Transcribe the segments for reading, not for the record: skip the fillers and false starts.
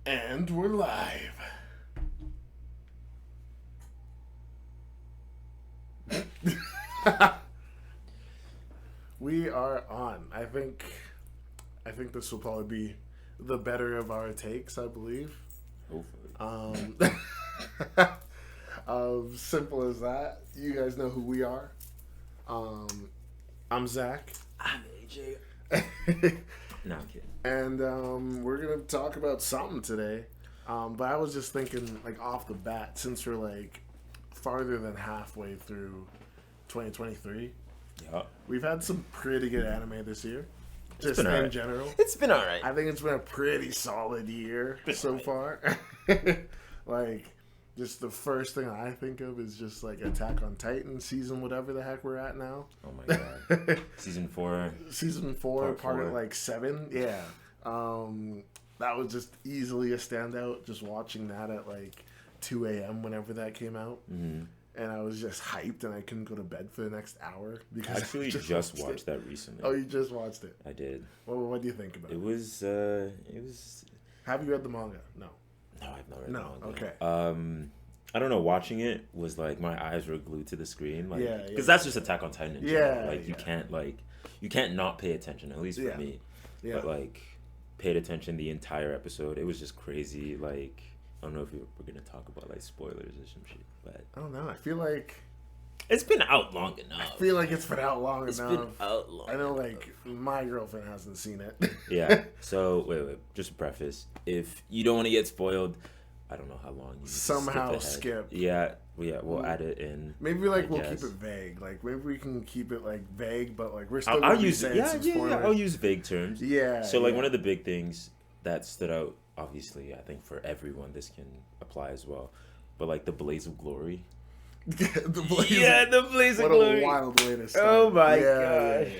And we're live. We are on. I think this will probably be the better of our takes, I believe. Hopefully. Simple as that. You guys know who we are. I'm Zach. I'm AJ. No, I'm kidding. And we're gonna talk about something today. But I was just thinking, like off the bat, since we're like farther than halfway through 2023, Yeah. we've had some pretty good anime this year. Just been in alright. general, It's been alright. I think it's been a pretty solid year so far. Like, just the first thing I think of is just like Attack on Titan season, whatever the heck we're at now. Oh my god. Season 4. Season 4, part Part of 4. like 7. Yeah. That was just easily a standout. Just watching that at like 2 a.m. whenever that came out. Mm-hmm. And I was just hyped, and I couldn't go to bed for the next hour I actually just watched that recently. Oh, you just watched it? I did. Well, what do you think about it? It was. Have you read the manga? No. No, I've not read No, the manga. okay. I don't know. Watching it was like my eyes were glued to the screen, like Yeah, because yeah. that's just Attack on Titan. In general. Yeah, like yeah. you can't not pay attention. At least for Yeah. me. Yeah. But like, paid attention the entire episode. It was just crazy. Like, I don't know if we're gonna talk about like spoilers or some shit, but I don't know. I feel like it's been out long enough. it's been out long It's enough. been out long. I know, enough. like, my girlfriend hasn't seen it. Yeah. So wait. Just a preface. If you don't want to get spoiled, I don't know how long. You just Somehow ahead. skip. Yeah. We'll add it in. Maybe like I we'll guess. keep it vague. Like maybe we can keep it like vague, but like we're still. I'll gonna be use saying some spoilers. I'll use vague terms. Yeah. So like yeah. one of the big things that stood out, obviously, I think for everyone, this can apply as well. But like the Blaze of Glory. the Blaze. The Blaze What a wild way to start. Oh my yeah, gosh.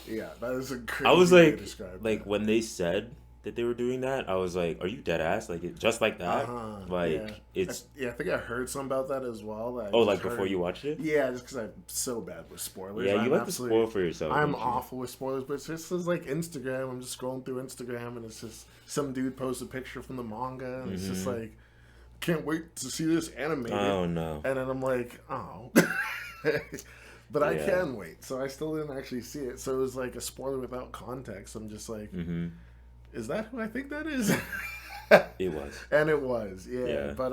Yeah, that is a crazy I was way like, to describe like that. when they said that they were doing that, I was like, "Are you dead ass? Like it, just like that? Like yeah. it's I think I heard some about that as well. I oh, just like before heard- you watched it? Yeah, just because I'm so bad with spoilers. Yeah, I'm you like to absolutely- spoil for yourself. I'm don't you? awful with spoilers, but it's just like Instagram. I'm just scrolling through Instagram, and it's just some dude posts a picture from the manga, and it's just like, can't wait to see this animated. Oh no. And then I'm like, oh. But I Yeah. can wait, so I still didn't actually see it. So it was like a spoiler without context. I'm just like, is that who I think that is? It was. And it was, yeah. Yeah. But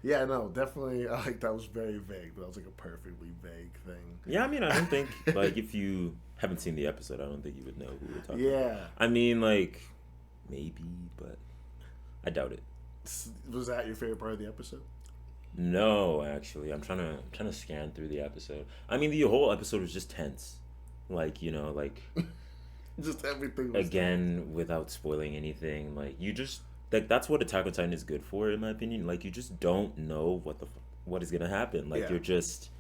yeah, no, definitely. Like that was very vague, but that was like a perfectly vague thing. Yeah, I mean, I don't think like if you haven't seen the episode, I don't think you would know who we're talking about. Yeah. I mean, like maybe, but I doubt it. Was that your favorite part of the episode? No, actually, I'm trying to scan through the episode. I mean, the whole episode was just tense, like like Just everything was again without spoiling anything. Like you just like that's what Attack on Titan is good for, in my opinion. Like you just don't know what is gonna happen. Like Yeah. you're just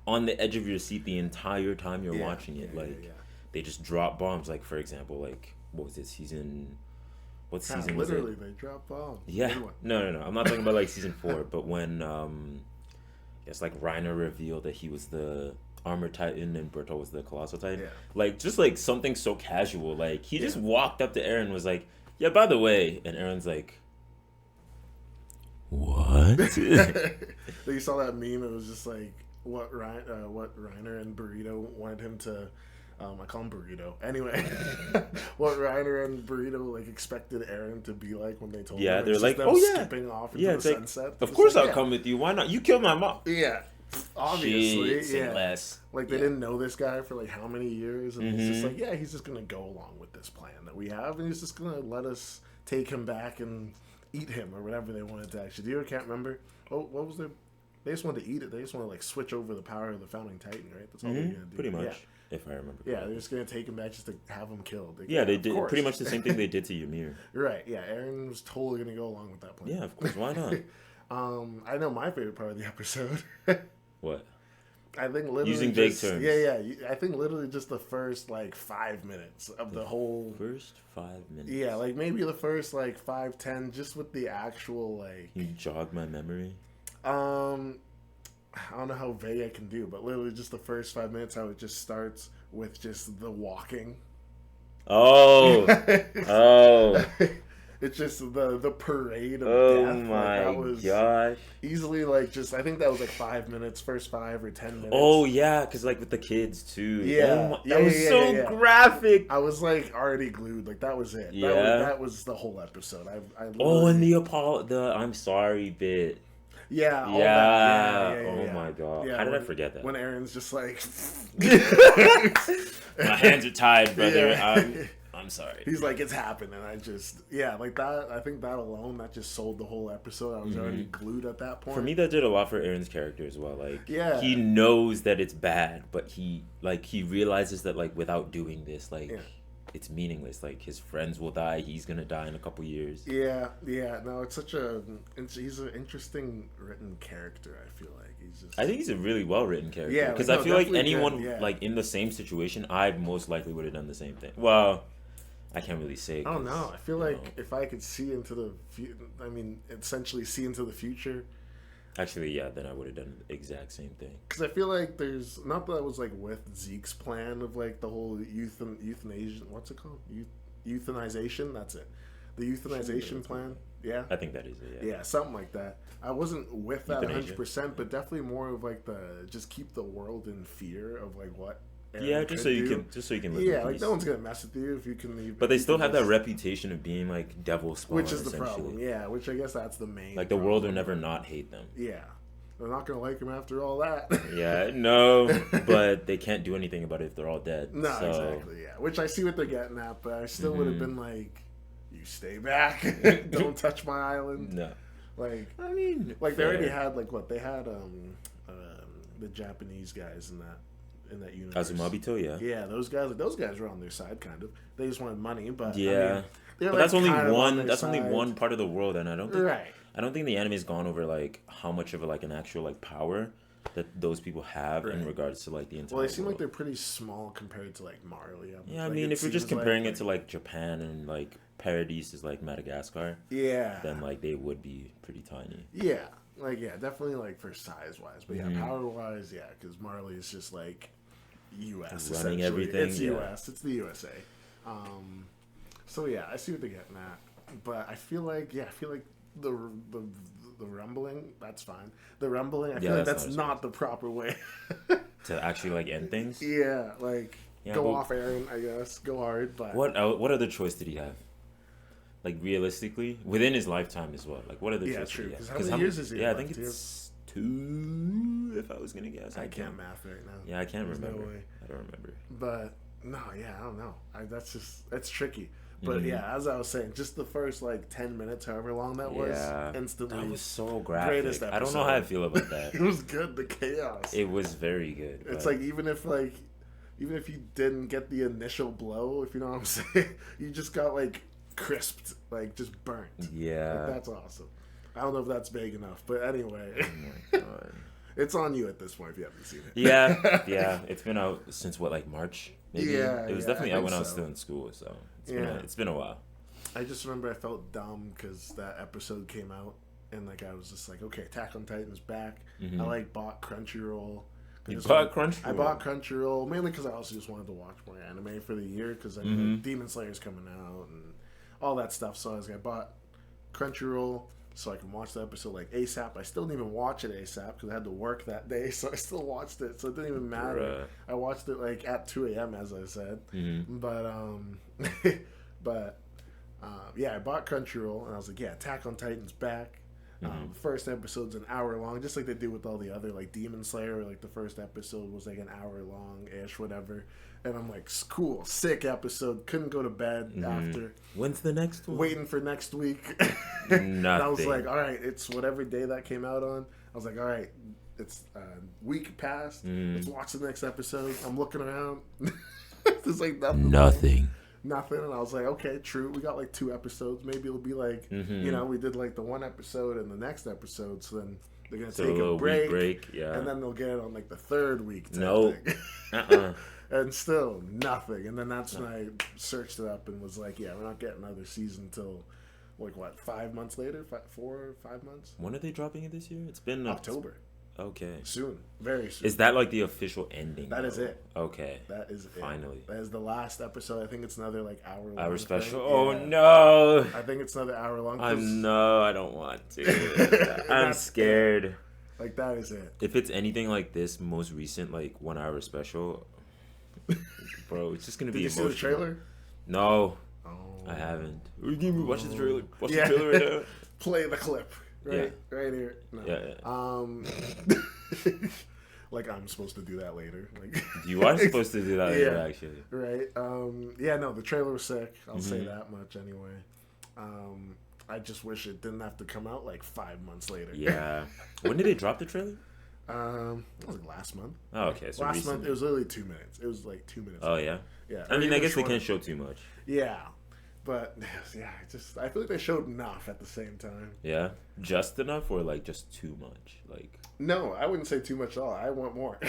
on the edge of your seat the entire time you're Yeah, watching it. yeah, Like yeah. they just drop bombs. Like for example, like what was it season? What Yeah, season was it? literally, they drop bombs. Yeah. Good one. No. I'm not talking about like season 4, but when it's like Reiner revealed that he was the Armored Titan and Bertolt was the Colossal Titan. Yeah. Like just like something so casual. Like he just Yeah. walked up to Eren and was like, "Yeah, by the way," and Eren's like, "What?" You saw that meme. It was just like what Reiner and Burrito wanted him to. I call him Burrito. Anyway, what Reiner and Burrito like expected Eren to be like when they told Yeah, him. they're It's like, just them "Oh, yeah. skipping off into Yeah, the it's like, sunset." of It's course like, I'll yeah. come with you. Why not? You killed my mom. Yeah, obviously, Shit, say yeah. less. Like they Yeah. didn't know this guy for like how many years, and it's just Mhm. like, yeah, he's just gonna go along with this plan that we have, and he's just gonna let us take him back and eat him or whatever they wanted to actually do. I can't remember. Oh, what was their? They just wanted to eat it. They just want to like switch over the power of the founding titan, right? That's all they're gonna do. Pretty much, Yeah. if I remember. Yeah, correctly. they're just gonna take him back just to have him killed. Like, Yeah, they of did course. pretty much the same thing they did to Ymir. Right. Yeah, Aaron was totally gonna go along with that plan. Yeah, of course. Why not? I know my favorite part of the episode. What? I think literally Using vague just, terms. Yeah. I think literally just the first like 5 minutes of the whole. First 5 minutes. Yeah, like maybe the first like 5-10, just with the actual like. You jog my memory. I don't know how vague I can do, but literally just the first 5 minutes, how it just starts with just the walking. Oh. Oh. It's just the parade of Oh death. Like my that was gosh. easily like just I think that was like 5 minutes, first 5 or 10 minutes. Oh yeah, cause like with the kids too. Yeah. Oh my, Yeah, that was yeah, so yeah, yeah. graphic. I was like already glued. Like that was it. Yeah. That was the whole episode. I Oh, and literally, the I'm sorry bit. yeah, all that. Yeah. Yeah, yeah, Oh yeah. my god. Yeah, How did I when- forget that? When Aaron's just like, My hands are tied, brother. Yeah. I'm sorry. He's like, it's happening. I just, yeah, like that. I think that alone, that just sold the whole episode. I was already glued at that point. For me, that did a lot for Aaron's character as well. Like, Yeah. he knows that it's bad, but he realizes that like without doing this, like, Yeah. it's meaningless. Like his friends will die. He's gonna die in a couple years. Yeah, yeah. No, he's an interesting written character. I feel like he's just. I think he's a really well written character. Yeah, because like, I no, feel like definitely anyone good, yeah. like in the same situation, I most likely would have done the same thing. Well, I can't really say. I don't 'cause, know. I feel you like know. if I could see into the, I mean, essentially see into the future, Actually, yeah, then I would have done the exact same thing. because I feel like there's not that I was like with Zeke's plan of like the whole euthanasia. What's it called? Euthanization. That's it. The euthanization plan. Yeah. I think that is it. Yeah. Yeah, something like that. I wasn't with that Euthanasia. 100%, but definitely more of like the just keep the world in fear of like what. Aaron Yeah, just could so you do. can live Yeah, in like peace. no one's gonna mess with you if you can leave. But they if you still can have that just- reputation of being like devil spawn, which is the essentially. problem. Yeah, which I guess that's the main. Like the world will problem. never not hate them. Yeah, they're not gonna like him after all that. Yeah, no, but they can't do anything about it if they're all dead. No, so, exactly. Yeah, which I see what they're getting at, but I still would have Mm-hmm. been like, "You stay back, don't touch my island." No, Like, I mean, like they already fair. had like what they had the Japanese guys in that universe. Azumabito, yeah. Yeah, those guys were on their side, kind of. They just wanted money, but Yeah. I mean, they're, But that's like, only kind of on one. their That's only side. one part of the world, and I don't think. Right. I don't think the anime's gone over like how much of like an actual like power that those people have in Right. regards to like the entire. Well, they seem like world. they're pretty small compared to like Marley. Yeah, I Like, mean, it if we're just seems comparing it to like Japan and like Paradise is like Madagascar, yeah, then like they would be pretty tiny. yeah, like yeah, definitely like for size wise, but yeah, Mhm. power wise, yeah, because Marley is just like U.S. Running essentially. everything, It's yeah. U.S. It's the USA. So yeah, I see what they're getting at, but I feel like the rumbling, that's fine. The rumbling, I feel Yeah, like that's that's not not the proper way. To actually like end things. Yeah, like Yeah, go but- off, Aaron. I guess go hard, but What other choice did he have? Like realistically, within his lifetime as well. Like what other Yeah, choice true, did he 'cause have? how many years is he Yeah, I left? think He it's 2. If I was gonna guess, I can't math right now. Yeah, I can't There's no remember. way. I don't remember. But no, yeah, I don't know. That's tricky. But Mhm. yeah, as I was saying, just the first like 10 minutes, however long that was, Yeah, instantly. that was so graphic. greatest I don't know how I episode. feel about that. It was good. The chaos. It was very good. It's but- like even if you didn't get the initial blow, if you know what I'm saying, you just got like crisped, like just burnt. yeah. Like, that's awesome. I don't know if that's vague enough, but anyway, Oh my God. it's on you at this point if you haven't seen it. Yeah, yeah. It's been out since what, like March? Maybe. Yeah, It was yeah, definitely I out when think I was so. still in school, so Yeah. it's been a while. I just remember I felt dumb because that episode came out, and like I was just like, okay, Attack on Titan's back. I like bought Crunchyroll. I You just bought wanted- Crunchyroll? I bought Crunchyroll mainly because I also just wanted to watch more anime for the year because I knew Demon Slayer's coming out and all that stuff. So I was like, I bought Crunchyroll so I can watch the episode like ASAP. I still didn't even watch it ASAP because I had to work that day, so I still watched it. So it didn't even matter. I watched it like at 2 a.m. as I said. But yeah, I bought Crunchyroll and I was like, yeah, Attack on Titan's back. First episode's an hour long, just like they do with all the other like Demon Slayer. Like the first episode was like an hour long ish, whatever. And I'm like, cool, sick episode. Couldn't go to bed after. When's the next one? Waiting for next week. And I was Nothing. like, all right, it's whatever day that came out on. I was like, all right, it's a week past. Let's watch the next episode. I'm looking around. There's like nothing. Nothing. And I was like, okay, true. We got like 2 episodes. Maybe it'll be like, you know, we did like the 1 episode and the next episode. So then they're going to So take a little a break. week break, yeah. And then they'll get it on like the 3rd week. type Nope. thing. And still nothing. And then that's when I searched it up and was like, yeah, we're not getting another season till like what, 5 months later? 4 or 5 months? When are they dropping it this year? It's been October. Okay. soon, very soon. Is that like the official ending? That is though? it. Okay. That is it. Finally. That is the last episode. I think it's another like hour long. Our special. thing. Oh Yeah. no. I think it's another hour long. I don't want to. I'm That's scared. Like that is it. If it's anything like this most recent like 1 hour special, bro, it's just gonna Did be you see emotional. the trailer? No, Oh. I haven't. Watch the trailer. Watch Yeah. the trailer right now. Play the clip. Right here. No. Yeah. Like I'm supposed to do that later. Like You are supposed to do that later, Yeah. actually. Right. Yeah, no, the trailer was sick. I'll say Mhm. that much anyway. I just wish it didn't have to come out like 5 months later. Yeah. When did they drop the trailer? It was like last month. Oh, okay. So Last recently. month it was literally 2 minutes. It was like 2 minutes. Oh yeah. Yeah. I or mean, I even guess they shorter. can't show too much. Yeah. But yeah, I feel like they showed enough at the same time. Yeah. Just enough, or like just too much? Like No, I wouldn't say too much at all. I want more.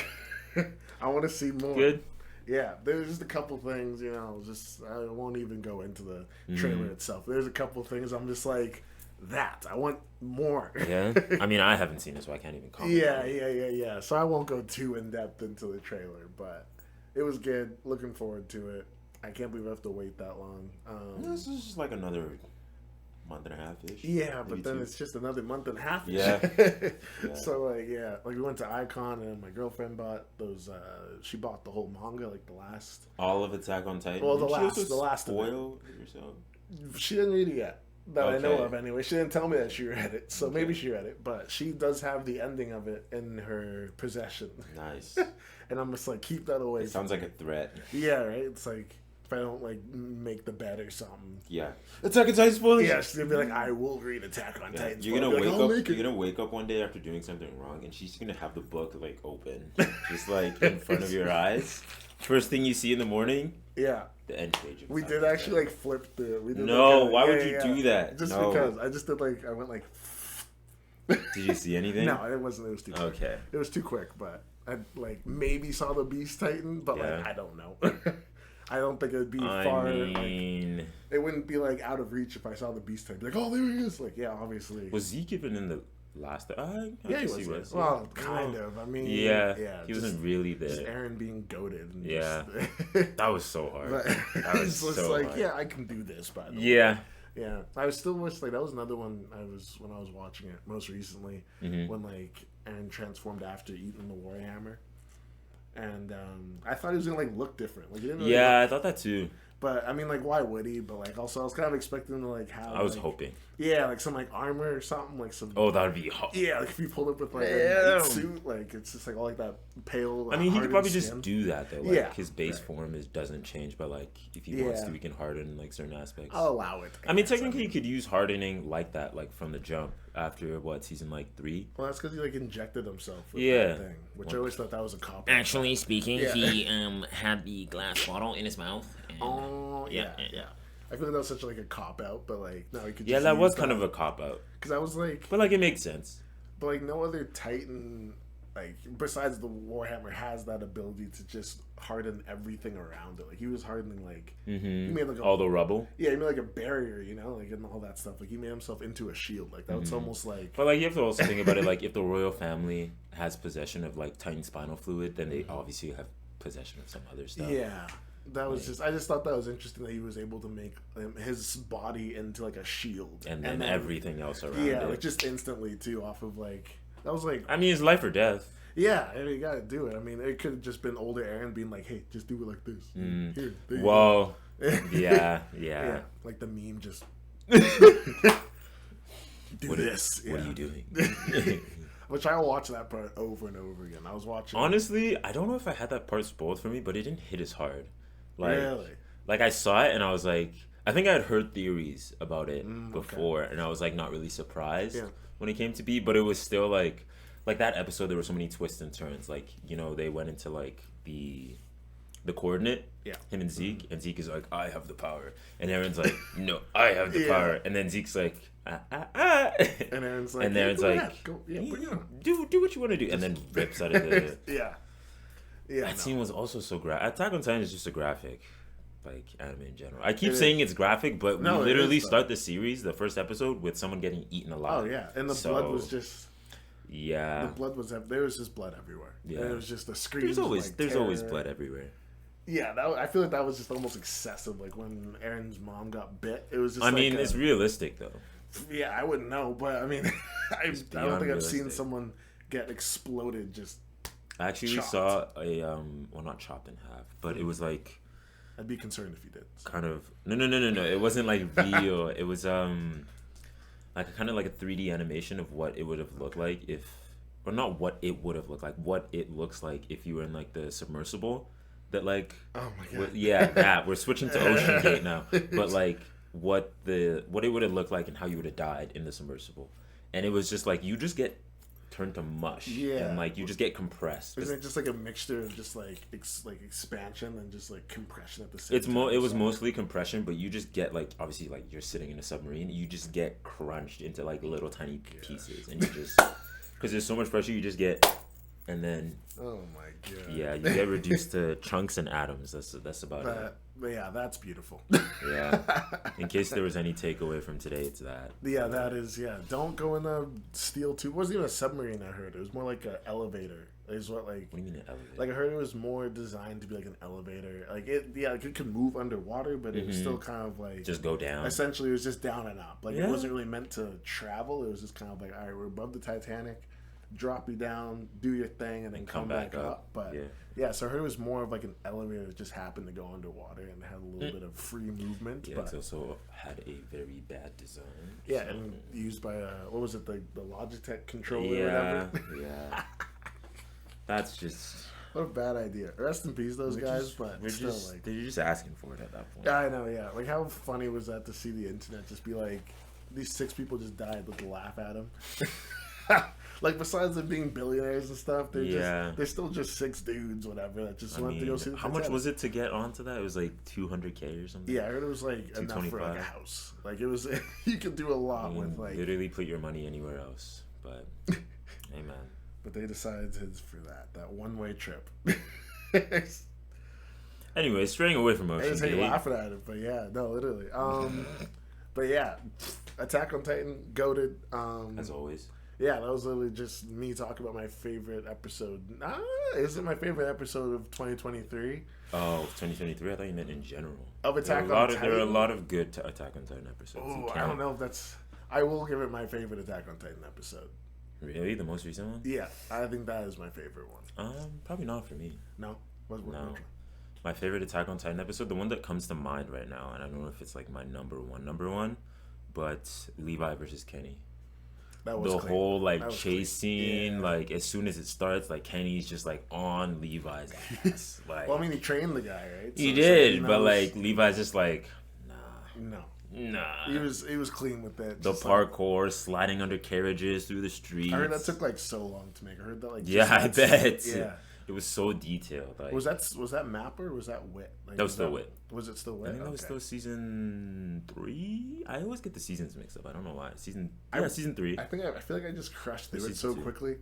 I want to see more. good. Yeah, there's just a couple things, just I won't even go into the Mm-hmm. trailer itself. There's a couple things I'm just like, that. I want more. Yeah. I mean, I haven't seen it, so I can't even comment. Yeah. So I won't go too in depth into the trailer, but it was good. Looking forward to it. I can't believe I have to wait that long. This is just like another month and a half ish. Yeah, but then it's just another month and a half. Yeah. So like we went to Icon and my girlfriend bought those. She bought the whole manga, like the last. All of Attack on Titan. Well, the Didn't she last- also the last of it. spoil yourself. She didn't read it yet. That I know Okay. of anyway. She didn't tell me that she read it, so Okay. maybe she read it. But she does have the ending of it in her possession, Nice. and I'm just like, keep that away. It sounds like a threat. Yeah, right. It's like if I don't like make the bed or something. Yeah. Attack on Titan spoilers. Yeah, she's gonna be like, I will read Attack on Yeah. Titan. You're gonna I'll be wake like, "I'll up. make You're it." gonna wake up one day after doing something wrong, and she's gonna have the book like open, just like in front of your eyes. First thing you see in the morning, Yeah, the end page. Of we Attack did on actually Titan. like flip through it. We did No, like, why would you do that? Just No. because I just did like I went like. Did you see anything? No, it wasn't. It was too quick. Okay. It was too quick, but I like maybe saw the Beast Titan, but like Yeah. I don't know. I don't think it would be I far. Like, mean, it wouldn't be like out of reach if I saw the Beast Titan. Like, oh, there he is. Like, yeah, obviously. was Zeke even in the last? I yeah, he guess was. Well, yeah. kind of. I mean, Yeah, he just- wasn't really Just there. Aaron being goaded. And Yeah. just- That was so hard. but That was it's just so like, hard. yeah, I can do this. By the way. Yeah. Yeah, I was still wish like that was another one when I was watching it most recently Mhm. when like Aaron transformed after eating the Warhammer, and I thought he was gonna like look different. Like he didn't. Really Yeah, look- I thought that too. but I mean, like, why would he? But like, also, I was kind of expecting him to like have. I was like, hoping. Yeah, like some like armor or something, like some. Oh, that would be hot. Yeah, like if you pulled up with like a Damn. night suit, like it's just like all like that pale. I mean, he could hardened probably skin. just do that though. Like Yeah, his base right. form doesn't change, but like if he wants Yeah. to, he can harden like certain aspects. I'll allow it. I mean, guess. technically, you could use hardening like that, like from the jump after what season like 3. Well, that's because he like injected himself with Yeah. that thing, which I always thought that was a cop. Actually speaking, Yeah. he had the glass bottle in his mouth. And, Oh Yeah, yeah, yeah. yeah. I feel like that was such like a cop out, but like no, he could. Yeah, just that use was kind of a cop out, because I was like, but like it makes sense. but like no other Titan, like besides the Warhammer, has that ability to just harden everything around it. Like he was hardening like he made like a, All the rubble, yeah, he made like a barrier, like and all that stuff. Like he made himself into a shield. Like that was almost like but like you have to also think about it. Like if the royal family has possession of like Titan spinal fluid, then they obviously have possession of some other stuff. yeah. That was just. I just thought that was interesting that he was able to make his body into like a shield, and then everything else around yeah, it. like just instantly too off of like that was like I mean, it's life or death. yeah, I mean, you gotta do it. I mean, it could have just been older Aaron being like, "Hey, just do it like this." Here, there you Well, go. yeah, yeah, like the meme just do What this. What are yeah. you doing? Which I watch that part over and over again. I was watching. Honestly, I don't know if I had that part spoiled for me, but it didn't hit as hard. Like, Really? like I saw it and I was like, I think I had heard theories about it okay. before, and I was like not really surprised Yeah. when it came to be, but it was still like that episode. There were so many twists and turns. Like they went into like the coordinate. Yeah. Him and Zeke is like, I have the power, and Aaron's like, no, I have the Yeah. power, and then Zeke's like, And Aaron's like, and "Hey, Aaron's go like, ahead. Go, bring it on." do what you want to do, and then rips out of the. Yeah. Yeah. That no. scene was also so graphic. Attack on Titan is just a graphic, like anime in general. I keep It saying it's graphic, but we No, it literally is, though. start the series, the first episode, with someone getting eaten alive. Oh yeah, and the So, blood was just. Yeah. The blood was there was just blood everywhere. Yeah. And it was just the screams. There's always like, there's always terror. blood everywhere. Yeah, I feel like that was just almost excessive. Like when Aaron's mom got bit, it was just. I mean, like it's realistic though. Yeah, I wouldn't know, but I mean, I don't think beyond I've seen realistic. someone get exploded. Just I actually Chopped. saw a well, not chopped in half, but it was like I'd be concerned if you did. kind of no. It wasn't like real. It was like kind of like a 3D animation of what it would have looked like if, or not what it would have looked like, what it looks like if you were in like the submersible. That like, Oh my god. yeah, that we're switching to Ocean Gate now, but like what it would have looked like and how you would have died in the submersible, and it was just like you just get turned to mush, Yeah. and like you just get compressed. Isn't it just like a mixture of just like like expansion and just like compression at the same It's time? it was So- mostly compression, but you just get like obviously like you're sitting in a submarine, you just get crunched into like little tiny pieces, and you just because there's so much pressure, you just get, and then Oh my god. yeah, you get reduced to chunks and atoms. That's about it. Yeah, that's beautiful. Yeah. In case there was any takeaway from today, it's that. Yeah, that is. Yeah, don't go in a steel tube. It wasn't even a submarine. I heard it was more like an elevator. Is what like. What do you mean an elevator? Like I heard it was more designed to be like an elevator. Like it, yeah, like it could move underwater, but it was still kind of like just go down. essentially it was just down and up. Like Yeah. it wasn't really meant to travel. It was just kind of like, all right, we're above the Titanic, drop you down, do your thing, and then come back up. But Yeah. so I heard it was more of like an elevator that just happened to go underwater and had a little bit of free movement. Yeah, but it's also had a very bad design. yeah, so- and used by what was it, the Logitech controller or yeah, whatever? yeah. That's just What a bad idea. Rest in peace, those guys. But we're still, just like, they're just asking for it at that point. yeah, I know. Yeah, like how funny was that to see the internet just be like, these 6 people just died, but to laugh at them. Like besides them being billionaires and stuff, they're still just 6 dudes, whatever, that just I went to go mean, see the how much Titanic. was it to get onto that? It was like 200K or something. Yeah, I heard it was like enough for like 225. a house. Like it was, you could do a lot with like. literally put your money anywhere else. But hey, man. But they decided for that one-way trip. Anyway, straying away from I Ocean just hate Gate. laughing at it, but yeah, no, literally. But yeah, Attack on Titan, goated. As always. Yeah, that was literally just me talking about my favorite episode. Is it my favorite episode of 2023? Oh, 2023. I thought you meant in general. Of Attack there are a on lot of, Titan? There are a lot of good Attack on Titan episodes. You Oh, I can't- don't know if that's. I will give it my favorite Attack on Titan episode. Really, the most recent one? Yeah, I think that is my favorite one. Probably not for me. No, what No. which one? My favorite Attack on Titan episode, the one that comes to mind right now, and I don't know if it's like my number one, but Levi versus Kenny. That was The clean. whole like That was chase clean. scene, Yeah. like as soon as it starts, like Kenny's just like on Levi's ass. Like Well, I mean, he trained the guy, right? he So it's did, like, but knows- like Levi's just like no, nah. he was clean with that. The just like- parkour, sliding under carriages through the streets. I heard that took like so long to make. I heard that like Yeah, I just that bet. scene- Yeah. It was so detailed. Like Was that Mapper or was that Wit? Like, That was still Wit. Was it still Wit? I think that was Okay. still season 3. I always get the seasons mixed up. I don't know why. Season 3. I feel like I just crushed through it Season so 2. quickly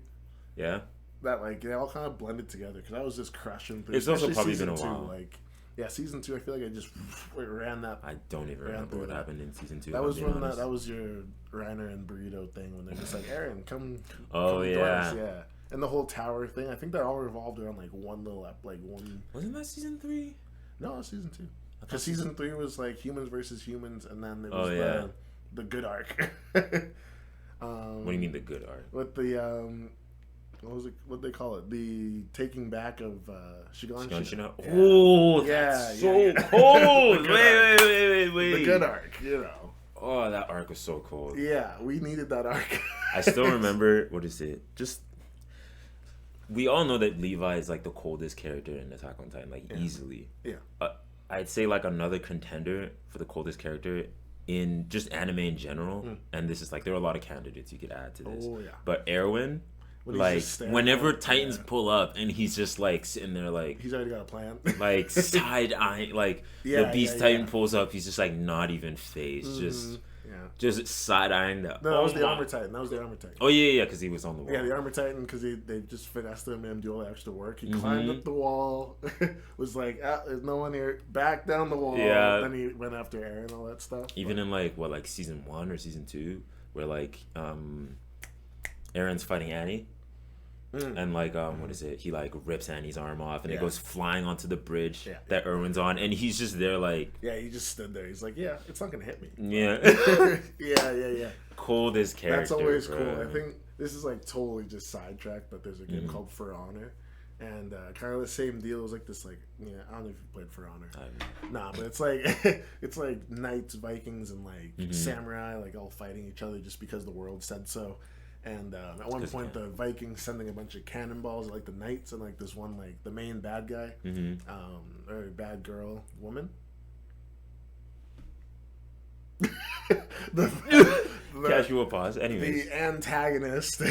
Yeah. that like they all kind of blended together because I was just crushing through. It's also especially probably been season a 2, while. like yeah, season 2. I feel like I just ran that. I don't even Ran remember through what that. happened in season 2. That if was I'm being when honest. that was your Reiner and Burrito thing when they're just like Aaron, come. Oh, come yeah. join us," yeah. And the whole tower thing. I think that all revolved around like one little one. Wasn't that season 3? No, it was season 2. Because season 3 was like humans versus humans, and then it Oh, was yeah. the good arc. What do you mean the good art? With the what was it? What they call it? The taking back of Shigan. Shina? Yeah. Oh, Yeah, that's yeah, so yeah. cold. The good arc. Wait. The good arc, you know. Oh, that arc was so cold. Yeah, we needed that arc. I still remember, what is it? Just, we all know that Levi is like the coldest character in Attack on Titan, like easily. Yeah. I'd say like another contender for the coldest character in just anime in general, and this is like, there are a lot of candidates you could add to this. Oh, yeah. But Erwin, When he's like, just staring whenever at- Titans yeah. pull up and he's just like sitting there like, He's already got a plan. like side eye, like Yeah, the Beast yeah, Titan yeah. pulls up, he's just like not even phased, Yeah. just side eyeing the. No, that was the my- Armor Titan. That was the Armor Titan. Oh yeah, because he was on the wall. Yeah, the Armor Titan, because they just finessed him, made him do all the extra work. He Mm-hmm. climbed up the wall, was like, there's no one here, back down the wall. Yeah. Then he went after Aaron, all that stuff. Even in like what, like season 1 or season 2, where like Aaron's fighting Annie. And like what is it? He like rips Annie's arm off, and it goes flying onto the bridge that Erwin's on, and he's just there like. Yeah, he just stood there. He's like, yeah, it's not gonna hit me. Yeah. yeah. Coldest character. That's always bro. cool. I think this is like totally just sidetracked, but there's a game called For Honor, and kind of the same deal. It was like this, like I don't know if you played For Honor. Nah, but it's like it's like knights, Vikings, and like samurai, like all fighting each other just because the world said so. And at one point, the Vikings sending a bunch of cannonballs at like the knights, and like this one, like the main bad guy, or bad girl, woman. Casual pause. Anyways, the antagonist,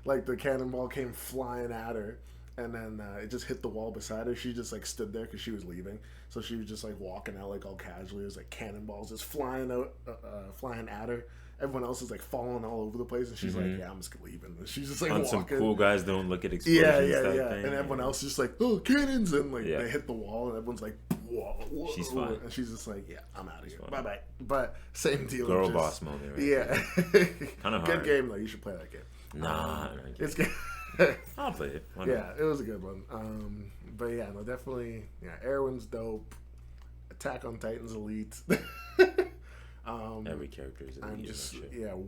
like the cannonball came flying at her, and then it just hit the wall beside her. She just like stood there because she was leaving, so she was just like walking out like all casually. It was like cannonballs just flying out, flying at her. Everyone else is like falling all over the place, and she's like, "Yeah, I'm just leaving." And she's just like on walking. some cool guys don't look at explosions. Yeah. Thing. And everyone else is just like, "Oh, cannons!" And like they hit the wall, and everyone's like, "Whoa!" She's fine, and she's just like, "Yeah, I'm out of here. Bye bye." But same deal. Girl boss moment. Right? Yeah, kind of hard. Good game though. You should play that game. Nah, it's good. I'll play it. Yeah, it was a good one. But yeah, no, definitely. Yeah, Erwin's dope. Attack on Titan's elite. Every character is elite. I'm just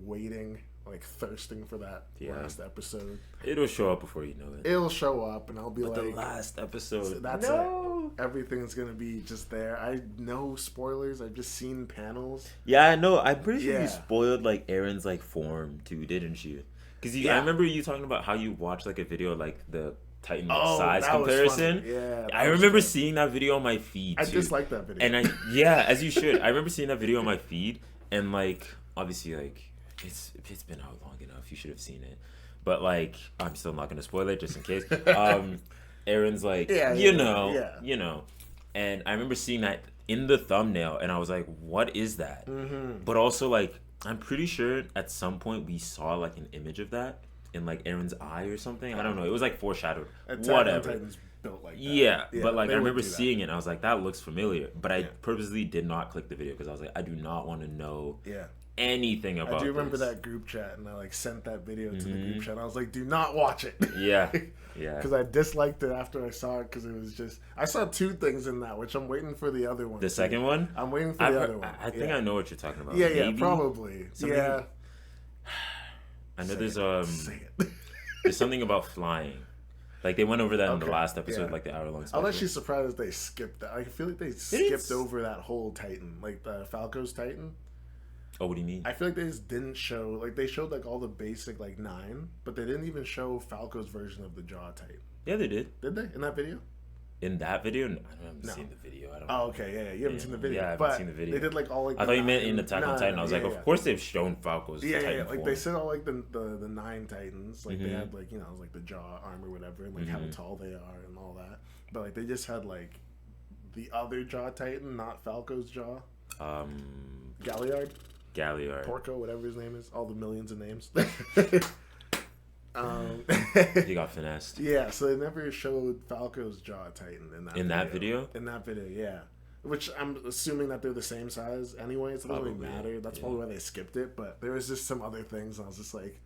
waiting, like thirsting for that last episode. It'll show up before you know it. It'll show up, and I'll be like, the last episode. That's it. Everything's gonna be just there. I know spoilers. I've just seen panels. Yeah, I know. I'm pretty sure you spoiled like Aaron's like form too, didn't you? Because I remember you talking about how you watched like a video like the Titan size comparison. Yeah, I remember seeing that video on my feed. I dislike that video. And as you should. I remember seeing that video on my feed, and like obviously like it's been out long enough. You should have seen it, but like I'm still not gonna spoil it just in case. Aaron's like you know, and I remember seeing that in the thumbnail, and I was like, what is that? But also like I'm pretty sure at some point we saw like an image of that in like Aaron's eye or something. I don't know. It was like foreshadowed. Whatever. Titan's built like that. Yeah, but like I remember seeing it and I was like, that looks familiar. But I purposely did not click the video because I was like, I do not want to know anything about I do remember this. that group chat, and I like sent that video to the group chat. And I was like, do not watch it. Yeah. Because I disliked it after I saw it because it was just I saw two things in that, which I'm waiting for the other one. The second one? I'm waiting for the other one. I think I know what you're talking about. Yeah, probably. Something, yeah. I know there's something about flying. Like they went over that in the last episode, like the hour-long special. I'm actually surprised they skipped that. I feel like they skipped over that whole Titan, like the Falco's Titan. Oh, what do you mean? I feel like they just didn't show, like they showed like all the basic like 9, but they didn't even show Falco's version of the Jaw Titan. Yeah, they did. Did they in that video? In that video? No, I haven't seen the video. I don't know. Oh, okay, yeah, you haven't seen the video. Yeah, I haven't seen the video. They did like all like. I thought you meant in Attack on Titan. I was like, of course they've shown Falco's Titan like form. they said all like the 9 Titans, like they had like it was like the jaw armor, whatever, and like how tall they are and all that. But like they just had like the other Jaw Titan, not Falco's jaw. Galliard, Porco, whatever his name is. All the millions of names. He got finessed. Yeah, so they never showed Falco's Jaw Titan in that video. In that video, yeah. Which I'm assuming that they're the same size anyway, so it doesn't really matter. That's probably why they skipped it, but there was just some other things, and I was just like,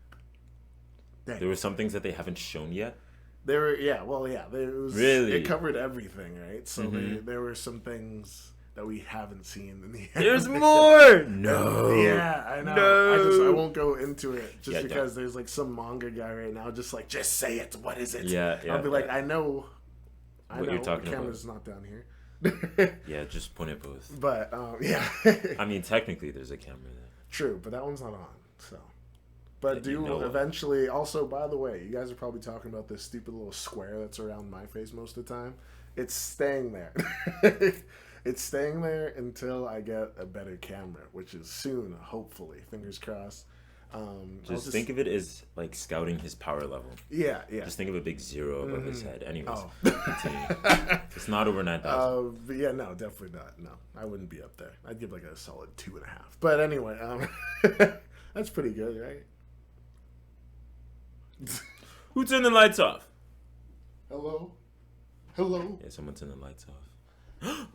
dang. There were some things that they haven't shown yet? There were, it covered everything, right? So there were some things that we haven't seen in the end. There's more! No. Yeah, I know. No. I won't go into it just because there's like some manga guy right now just like, just say it. What is it? Yeah. I'll be like, I know you're talking the camera's about. Not down here. Yeah, just point it both. But, yeah. I mean, technically there's a camera there. True, but that one's not on, so. But eventually, also, by the way, you guys are probably talking about this stupid little square that's around my face most of the time. It's staying there. It's staying there until I get a better camera, which is soon, hopefully. Fingers crossed. Just think of it as like scouting his power level. Yeah. Just think of a big 0 above his head. Anyways, continue. It's not over 9,000. But yeah, no, definitely not. No, I wouldn't be up there. I'd give like a solid 2.5. But anyway, that's pretty good, right? Who turned the lights off? Hello? Yeah, someone turned the lights off.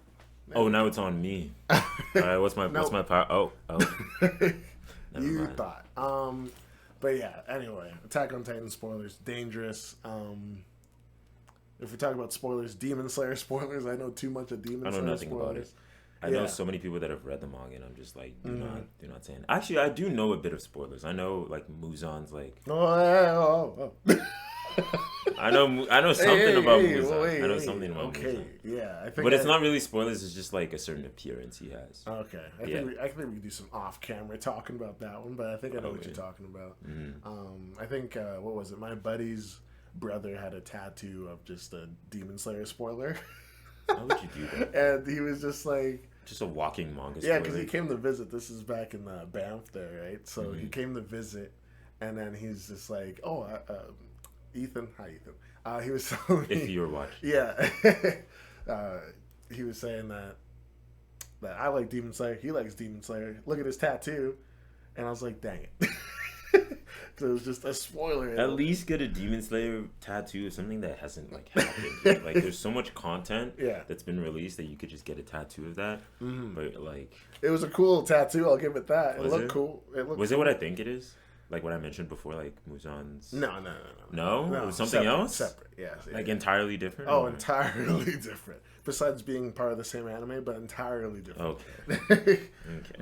Oh, now it's on me. All right, what's my power? Oh. You thought. But yeah, anyway, Attack on Titan spoilers, dangerous. If we talk about spoilers, Demon Slayer spoilers, I know too much of Demon I know Slayer nothing about it. spoilers. I know so many people that have read the manga, and I'm just like, do not say it. Actually, I do know a bit of spoilers. I know like Muzan's like. Oh. I know something about Muzan. I know something about okay. Muzan. Yeah, I think. But it's not really spoilers. It's just like a certain appearance he has. Okay, I think we could do some off-camera talking about that one, but I think I know what you're talking about. I think what was it? My buddy's brother had a tattoo of just a Demon Slayer spoiler. How would you do that? And he was just like, just a walking manga yeah, spoiler. because he came to visit. This is back in Banff there, right? So he came to visit, and then he's just like, oh, Ethan, hi Ethan. He was telling me, if you were watching. yeah, he was saying that I like Demon Slayer. He likes Demon Slayer. Look at his tattoo, and I was like, dang it. So it was just a spoiler. At least get a Demon Slayer tattoo of something that hasn't like happened yet. Like there's so much content that's been released that you could just get a tattoo of that. But like, it was a cool tattoo. I'll give it that. It looked cool. Was it what I think it is? Like what I mentioned before, like Muzan's. No. It was something else. Separate. Yeah. Like entirely different. Oh, entirely different. Besides being part of the same anime, but entirely different. Okay.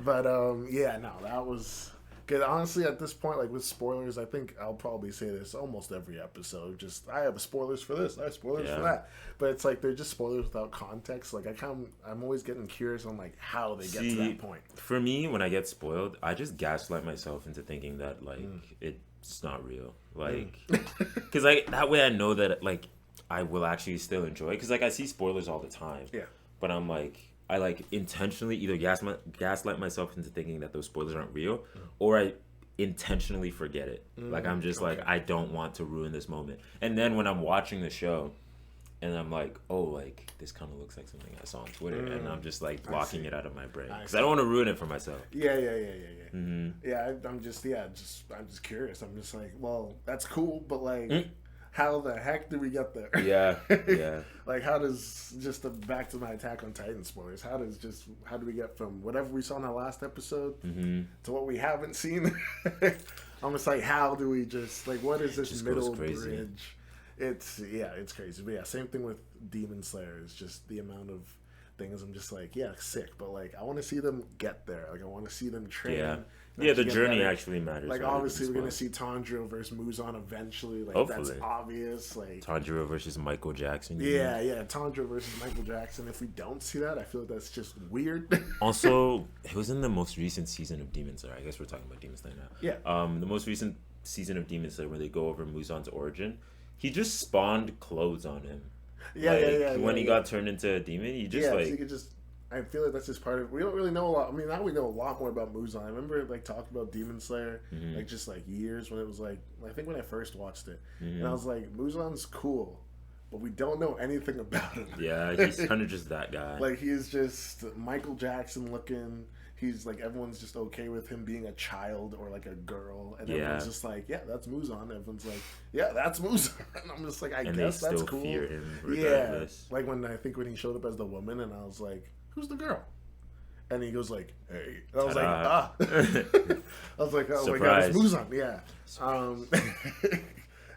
But yeah, no, that was. Because honestly, at this point, like with spoilers, I think I'll probably say this almost every episode. Just I have spoilers for this, I have spoilers for that. But it's like they're just spoilers without context. Like I'm always getting curious on like how they get to that point. For me, when I get spoiled, I just gaslight myself into thinking that like it's not real. Like, because like that way I know that like I will actually still enjoy. Because like I see spoilers all the time. Yeah. But I'm like. I like intentionally either gaslight myself into thinking that those spoilers aren't real, or I intentionally forget it. Like I'm just like I don't want to ruin this moment. And then when I'm watching the show, and I'm like, oh, like this kind of looks like something I saw on Twitter, and I'm just like blocking it out of my brain because I don't want to ruin it for myself. Yeah. Yeah, I'm just curious. I'm just like, well, that's cool, but like. How the heck did we get there? Yeah. Like, how does back to my Attack on Titan spoilers? How do we get from whatever we saw in that last episode to what we haven't seen? I'm just like, how do we what is this middle bridge? It's crazy. But yeah, same thing with Demon Slayer. It's just the amount of things I'm just like, yeah, sick. But like, I want to see them get there. Like, I want to see them train. Yeah, the journey actually matters. Like, obviously, we're gonna see Tanjiro versus Muzan eventually. Like, hopefully. That's obvious. Like Tanjiro versus Michael Jackson. Yeah, Tanjiro versus Michael Jackson. If we don't see that, I feel like that's just weird. Also, it was in the most recent season of Demon Slayer. I guess we're talking about Demon Slayer now. Yeah. The most recent season of Demon Slayer where they go over Muzan's origin, he just spawned clothes on him. When he got turned into a demon, he just so you could just. I feel like that's just part of. We don't really know a lot. I mean, now we know a lot more about Muzan. I remember like talking about Demon Slayer, like just like years when it was like I think when I first watched it, and I was like, Muzan's cool, but we don't know anything about him. Yeah, he's kind of just that guy. Like he's just Michael Jackson looking. He's like everyone's just okay with him being a child or like a girl, and everyone's just like, yeah, that's Muzan. Everyone's like, yeah, that's Muzan. And I'm just like, I guess that's cool. Fear him regardless. Yeah, like when he showed up as the woman, and I was like. Who's the girl? And he goes like, "Hey." And I was like, "Ah." I was like, "Oh my god, it's Muzan!" Yeah.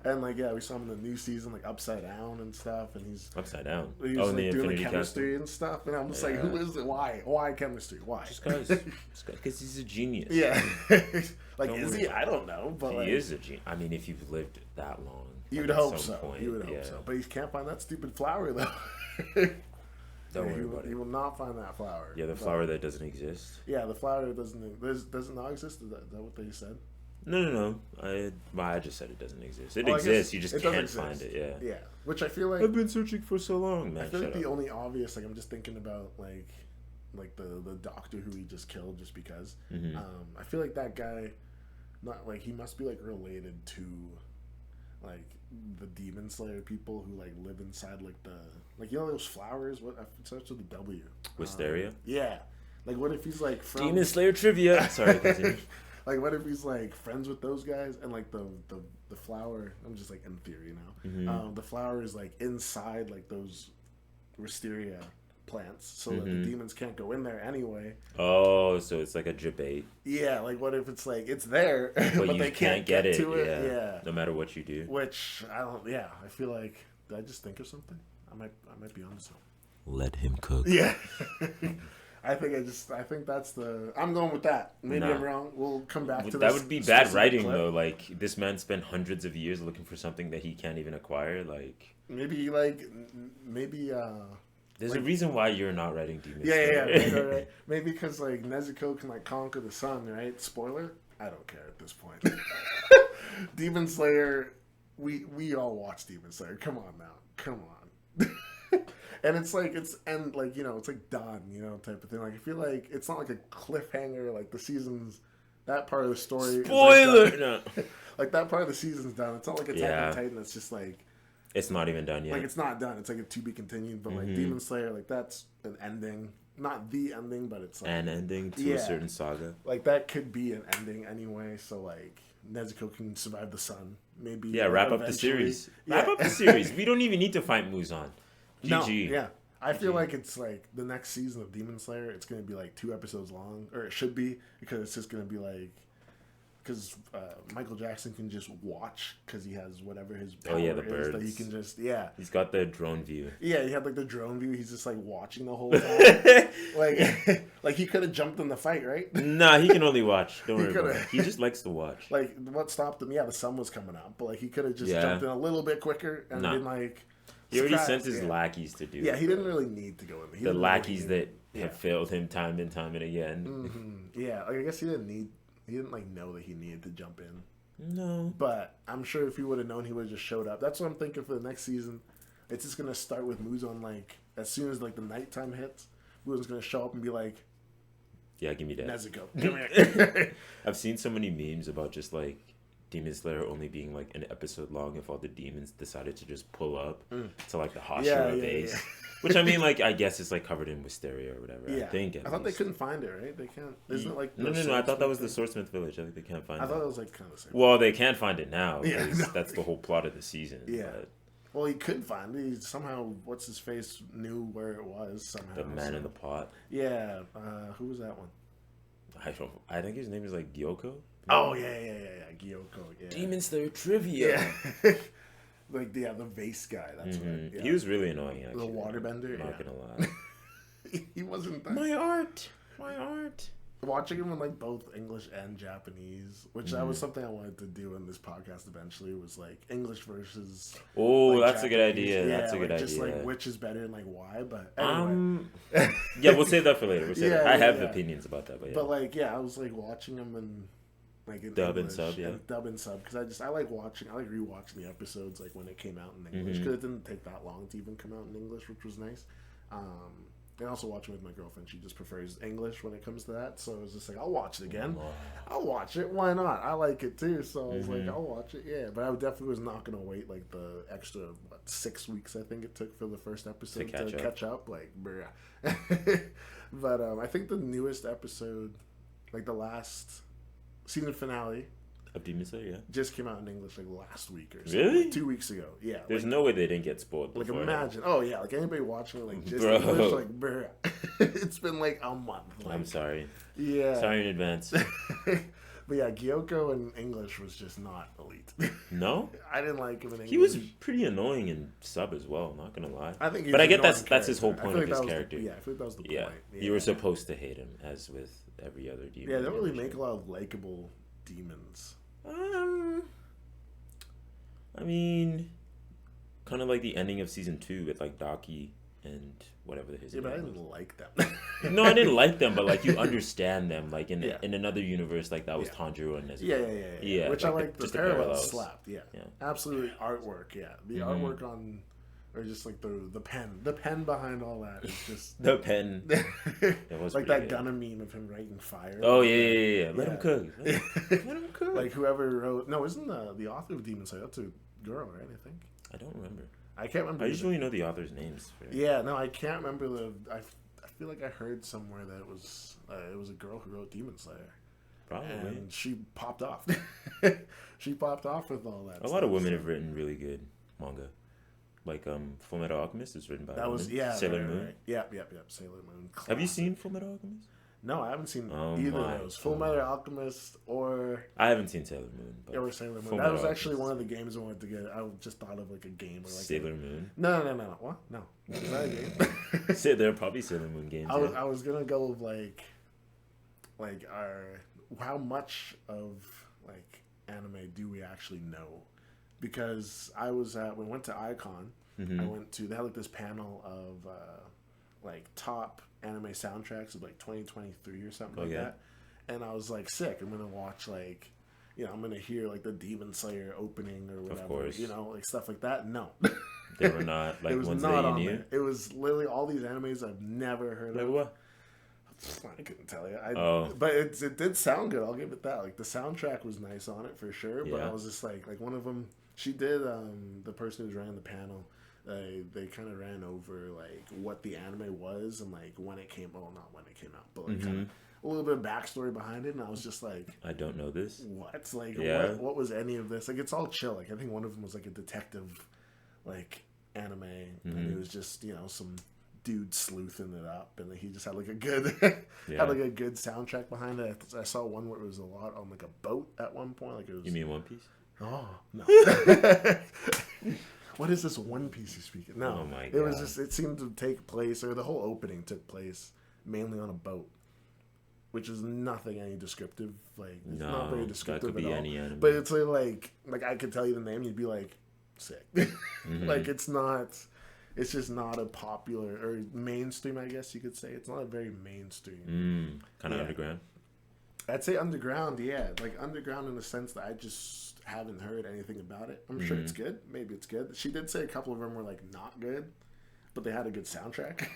And like, yeah, we saw him in the new season, like Upside Down and stuff, and he's Upside Down. He's like doing Infinity the chemistry and stuff, and I'm just like, who is it? Why chemistry? Why? Just because he's a genius. Yeah. Like, is he? I don't know, but he is a genius. I mean, if you've lived that long, you'd hope so. You would hope so, but he can't find that stupid flower though. Don't worry about it. He will not find that flower. Yeah, the flower that doesn't exist. Yeah, the flower that doesn't not exist. Is that what they said? No. I just said it doesn't exist. It exists. You just can't find it. Yeah. Yeah, which I feel like I've been searching for so long. Man, I feel like the only obvious, like I'm just thinking about like the doctor who he just killed just because. I feel like that guy, not like he must be like related to, like the Demon Slayer people who like live inside like the those flowers. What it starts with a W. Wisteria. Yeah. Like what if he's like from Demon Slayer trivia? Sorry, continue. Like what if he's like friends with those guys and like the flower? I'm just like in theory now. The flower is like inside like those wisteria plants, so that the demons can't go in there anyway. Oh, so it's like a debate, Yeah, like what if it's like it's there, but, but you they can't get it. to it? Yeah. Yeah. No matter what you do. Which I don't. Yeah, I feel like did I just think of something? I might be on something. Let him cook. Yeah. I think that's the. I'm going with that. Maybe Nah. I'm wrong. We'll come back to That this would be bad specific writing clip. though. Like this man spent hundreds of years looking for something that he can't even acquire. Like Maybe there's a reason why you're not writing Demon yeah, Slayer. right. Maybe because like Nezuko can like conquer the sun, right? Spoiler. I don't care at this point. Demon Slayer. We all watch Demon Slayer. Come on now. Come on. And it's like it's like done, type of thing. Like I feel like it's not like a cliffhanger. Like the season's that part of the story. Spoiler. Is No. like that part of the season's done. It's not like Attack Yeah. on Titan. It's just like It's not even done yet. like it's not done. It's like a to be continued. But like Demon Slayer, like that's an ending. Not the ending, but it's like An ending to Yeah. a certain saga. like that could be an ending anyway. So like Nezuko can survive the sun. Maybe Yeah, wrap up the eventually. series. Yeah. Wrap up the series. We don't even need to fight Muzan. GG. No, yeah. I feel like it's like the next season of Demon Slayer. It's gonna be like 2 episodes long, or it should be, because it's just gonna be like, because Michael Jackson can just watch because he has whatever his power the is that he birds. can just He's got the drone view. he had like the drone view. He's just like watching the whole time. like he could have jumped in the fight, right? Nah, he can only watch. Don't worry about coulda. it. He just likes to watch. Like what stopped him? Yeah, the sun was coming up, but like he could have just Yeah. jumped in a little bit quicker and Nah. been like. He already surprised. sent his Yeah. lackeys to do Yeah, it. he didn't really need to go in. He The didn't lackeys really that need- have failed him time and time and again. Yeah, like I guess he didn't like know that he needed to jump in. No. But I'm sure if he would have known, he would have just showed up. That's what I'm thinking for the next season. It's just gonna start with Muzan like as soon as like the nighttime hits, Muzan's gonna show up and be like, Yeah, give me that. Nezuko, come here. I've seen so many memes about just like Demon Slayer only being like an episode long if all the demons decided to just pull up to like the Hashira base. Yeah. Which I mean, like, I guess it's like covered in wisteria or whatever. Yeah, I think. I thought they couldn't find it, right? They can't. Isn't it like No. the I thought that was the Swordsmith Swordsmith Village. I think they can't find thing? I thought it. it was like kind of the same. Well, they can't find it now. Yeah, 'cause no. that's the whole plot of the season. Yeah. But Well, he could find it. He somehow, what's his face, knew where it was somehow. the man so- in the pot. Yeah. Who was that one? I think his name is like Gyoko. Oh yeah, Gyoko. Yeah. Demon Slayer trivia. Yeah. Like the vase guy. That's right. Yeah. He was really annoying. Actually, waterbender, Not yeah. gonna lie. he wasn't that. My art. Watching him in like both English and Japanese, which that was something I wanted to do in this podcast eventually, was like English versus. Oh, like, that's a good Japanese. idea. Yeah, That's a good like, just idea. like which is better and like why, but anyway. Yeah, we'll save that for later. We'll save Yeah, that. I have yeah. opinions about that, but yeah. But like, yeah, I was like watching them in like in Dub and English, sub, yeah. dub and sub, because I like rewatching the episodes like when it came out in English, Mm-hmm. because it didn't take that long to even come out in English, which was nice. And also watching with my girlfriend, she just prefers English when it comes to that, so I was just like, I'll watch it again. I'll watch it. Why not? I like it too, so I was like, I'll watch it. Yeah, but I definitely was not gonna wait like the extra 6 weeks I think it took for the first episode to catch up. Like, bruh. But I think the newest episode, like the last season finale, Of Demon Slayer, yeah. just came out in English like last week or something. Really? Like 2 weeks ago. Yeah. There's like, no way they didn't get spoiled. like Before. imagine. Oh yeah, like anybody watching it like just Bro. English, like bruh. It's been like a month. Like, I'm sorry. Yeah. Sorry in advance. But yeah, Gyoko in English was just not elite. No, I didn't like him in English. he was pretty annoying in sub as well. Not gonna lie. I think, he but was I get an that's his whole character. I point feel of like his that was character. I feel like that was the Yeah, point. you were supposed to hate him, as with every other demon. Yeah, they don't really in the make a show. lot of likable demons. I mean, kind of like the ending of season 2 with like Daki and whatever his Yeah, but I name was. didn't like them. No, I didn't like them, but like you understand them. Like Yeah. in another universe, like that was Yeah. Tanjiro and Nezuko. Yeah. Which like I like. The just the parallels parallels. slapped. Yeah. Yeah. Absolutely artwork. Yeah, the artwork on, or just like the pen behind all that is just The pen. was like pretty that good. Gunna meme of him writing fire. Oh yeah. Let him Yeah. cook. Let him cook. Like whoever wrote. No, isn't the author of Demon Slayer? That's a girl, right? I think. I don't remember. I can't remember. I either. usually know the authors' names. Yeah, no, I can't remember the. I feel like I heard somewhere that it was a girl who wrote Demon Slayer, Probably. and she popped off. She popped off with all that. A lot of stuff, women so- have written really good manga. Like Full Metal Alchemist is written by That was Sailor right, Moon. Right. Yep. Sailor Moon. Have you Classic. seen Full Metal Alchemist? No, I haven't seen Oh either my of those. Full God. Metal Alchemist or I haven't seen Sailor Moon. But Sailor Moon. Full That Metal was actually Alchemist. one of the games I wanted to get. I just thought of like a game or like Sailor Moon. No. What? No. Is that a game? There are probably Sailor Moon games. I was gonna go with like our how much of like anime do we actually know? Because we went to Icon. Mm-hmm. I went to they had like this panel of like top anime soundtracks of like 2023 or something like Okay. that, and I was like sick. I'm gonna watch like. I'm gonna hear like the Demon Slayer opening or whatever, course. like stuff like that. No, They were not like it was ones not that you on knew. there. It was literally all these animes I've never heard Like of. what? I couldn't tell you. Oh. But it did sound good. I'll give it that. Like the soundtrack was nice on it for sure. But Yeah. I was just like one of them. She did. The person who's running the panel. They kind of ran over like what the anime was and like when it came. Well, not when it came out, but like kind of a little bit of backstory behind it. And I was just like, I don't know this. what? Like Yeah. what was any of this? Like it's all chill. Like I think one of them was like a detective, like anime, and it was just some dude sleuthing it up, and he just had like a good had like a good soundtrack behind it. I saw one where it was a lot on like a boat at one point. Like it was. You mean One Piece? Oh no! What is this One Piece you speaking? No, Oh my it was God. just it seemed to take place, or the whole opening took place mainly on a boat, which is nothing any descriptive. Like it's not very No, that descriptive could be at all. any anime. But it's like I could tell you the name, you'd be like, sick. Mm-hmm. Like it's not. It's just not a popular or mainstream, I guess you could say. It's not a very mainstream. Kind of Yeah. underground. I'd say underground, yeah. Like underground in the sense that I just haven't heard anything about it. I'm sure it's good. Maybe it's good. She did say a couple of them were like not good, but they had a good soundtrack.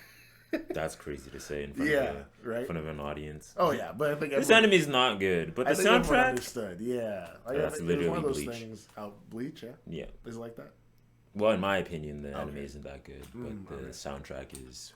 That's crazy to say in front Yeah, of right? in front of an audience. Oh yeah, but I think This everyone, anime is not good, but I the think everyone soundtrack. understood. Yeah, like, That's I think it was one of literally those Bleach. things. Bleach, yeah, Yeah. is it like that? Well, in my opinion, the anime Okay. isn't that good, but the okay. soundtrack is